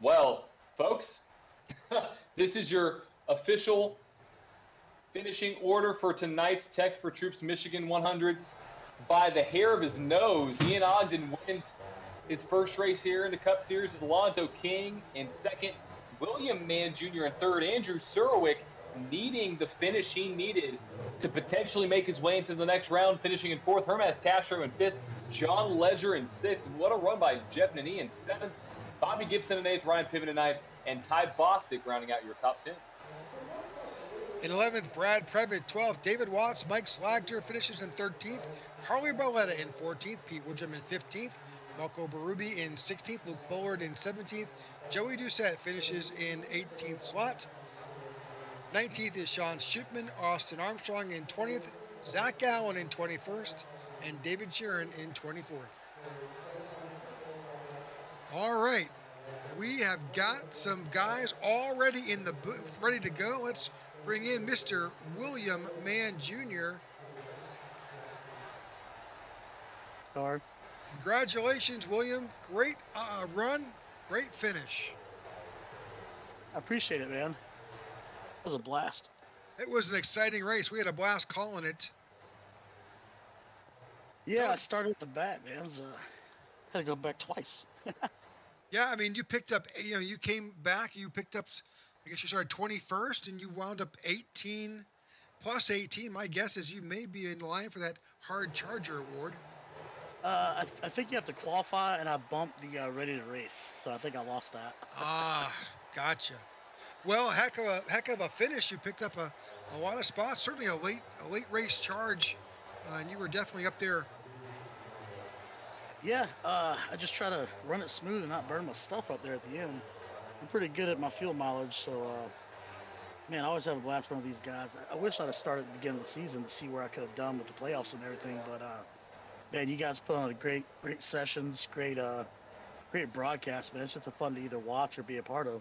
S5: Well, folks, this is your official finishing order for tonight's Tech4Troop's Michigan 100. By the hair of his nose, Ian Ogden wins his first race here in the Cup Series with Alonso King in second, William Mann Jr. in third, Andrew Surowick needing the finish he needed to potentially make his way into the next round, finishing in fourth, Hermes Castro in fifth, John Ledger in sixth. What a run by Jeff Nani in seventh, Bobby Gibson in eighth, Ryan Piven in ninth, and Ty Bostic rounding out your top 10.
S4: In 11th, Brad Previtt. 12th, David Watts. Mike Slagter finishes in 13th. Harley Barletta in 14th. Pete Woodrum in 15th. Marco Berube in 16th. Luke Bullard in 17th. Joey Doucette finishes in 18th slot. 19th is Sean Shipman. Austin Armstrong in 20th. Zach Allen in 21st. And David Sheeran in 24th. All right. We have got some guys already in the booth, ready to go. Let's bring in Mr. William Mann Jr.
S7: Sorry.
S4: Congratulations, William. Great run, great finish.
S7: I appreciate it, man. It was a blast.
S4: It was an exciting race. We had a blast calling it.
S7: Yeah, I started at the bat, man. Had to go back twice.
S4: Yeah, you picked up, you came back, you picked up, I guess you started 21st, and you wound up 18 plus 18. My guess is you may be in line for that hard charger award.
S7: I think you have to qualify, and I bumped the ready to race, so I think I lost that.
S4: Gotcha. Well, heck of a finish. You picked up a lot of spots. Certainly a late race charge, and you were definitely up there.
S7: Yeah, I just try to run it smooth and not burn my stuff up there at the end. I'm pretty good at my fuel mileage, so man, I always have a blast running these guys. I wish I'd have started at the beginning of the season to see where I could have done with the playoffs and everything, but man, you guys put on a great sessions, great broadcast, man. It's just a fun to either watch or be a part of.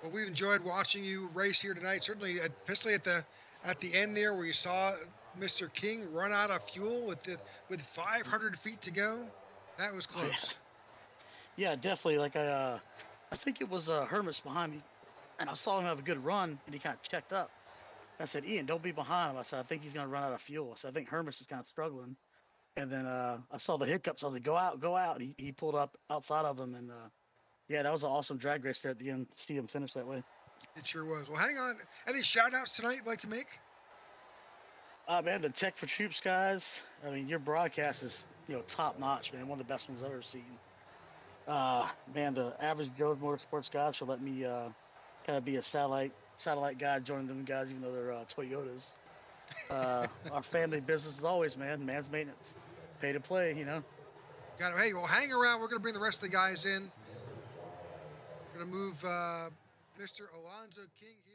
S4: Well, we've enjoyed watching you race here tonight. Certainly, especially at the end there, where you saw Mr. King run out of fuel with 500 feet to go. That was close.
S7: Yeah, definitely. Like I think it was Hermes behind me, and I saw him have a good run, and he kind of checked up. I said, Ian, don't be behind him. I said, I think he's going to run out of fuel. So I think Hermes is kind of struggling. And then I saw the hiccups. I was like, go out. And he pulled up outside of him, and yeah, that was an awesome drag race there at the end. See him finish that way.
S4: It sure was. Well, hang on. Any shout-outs tonight you'd like to make?
S7: Man, the Tech4Troop's guys. Your broadcast is, top notch, man. One of the best ones I've ever seen. Man, the average Joe's Motorsports guys should let me kind of be a satellite guy joining them guys, even though they're Toyotas. Our family business as always, man. Man's maintenance, pay to play.
S4: Got him. Hey, well, hang around. We're gonna bring the rest of the guys in. We're gonna move Mr. Alonso King here.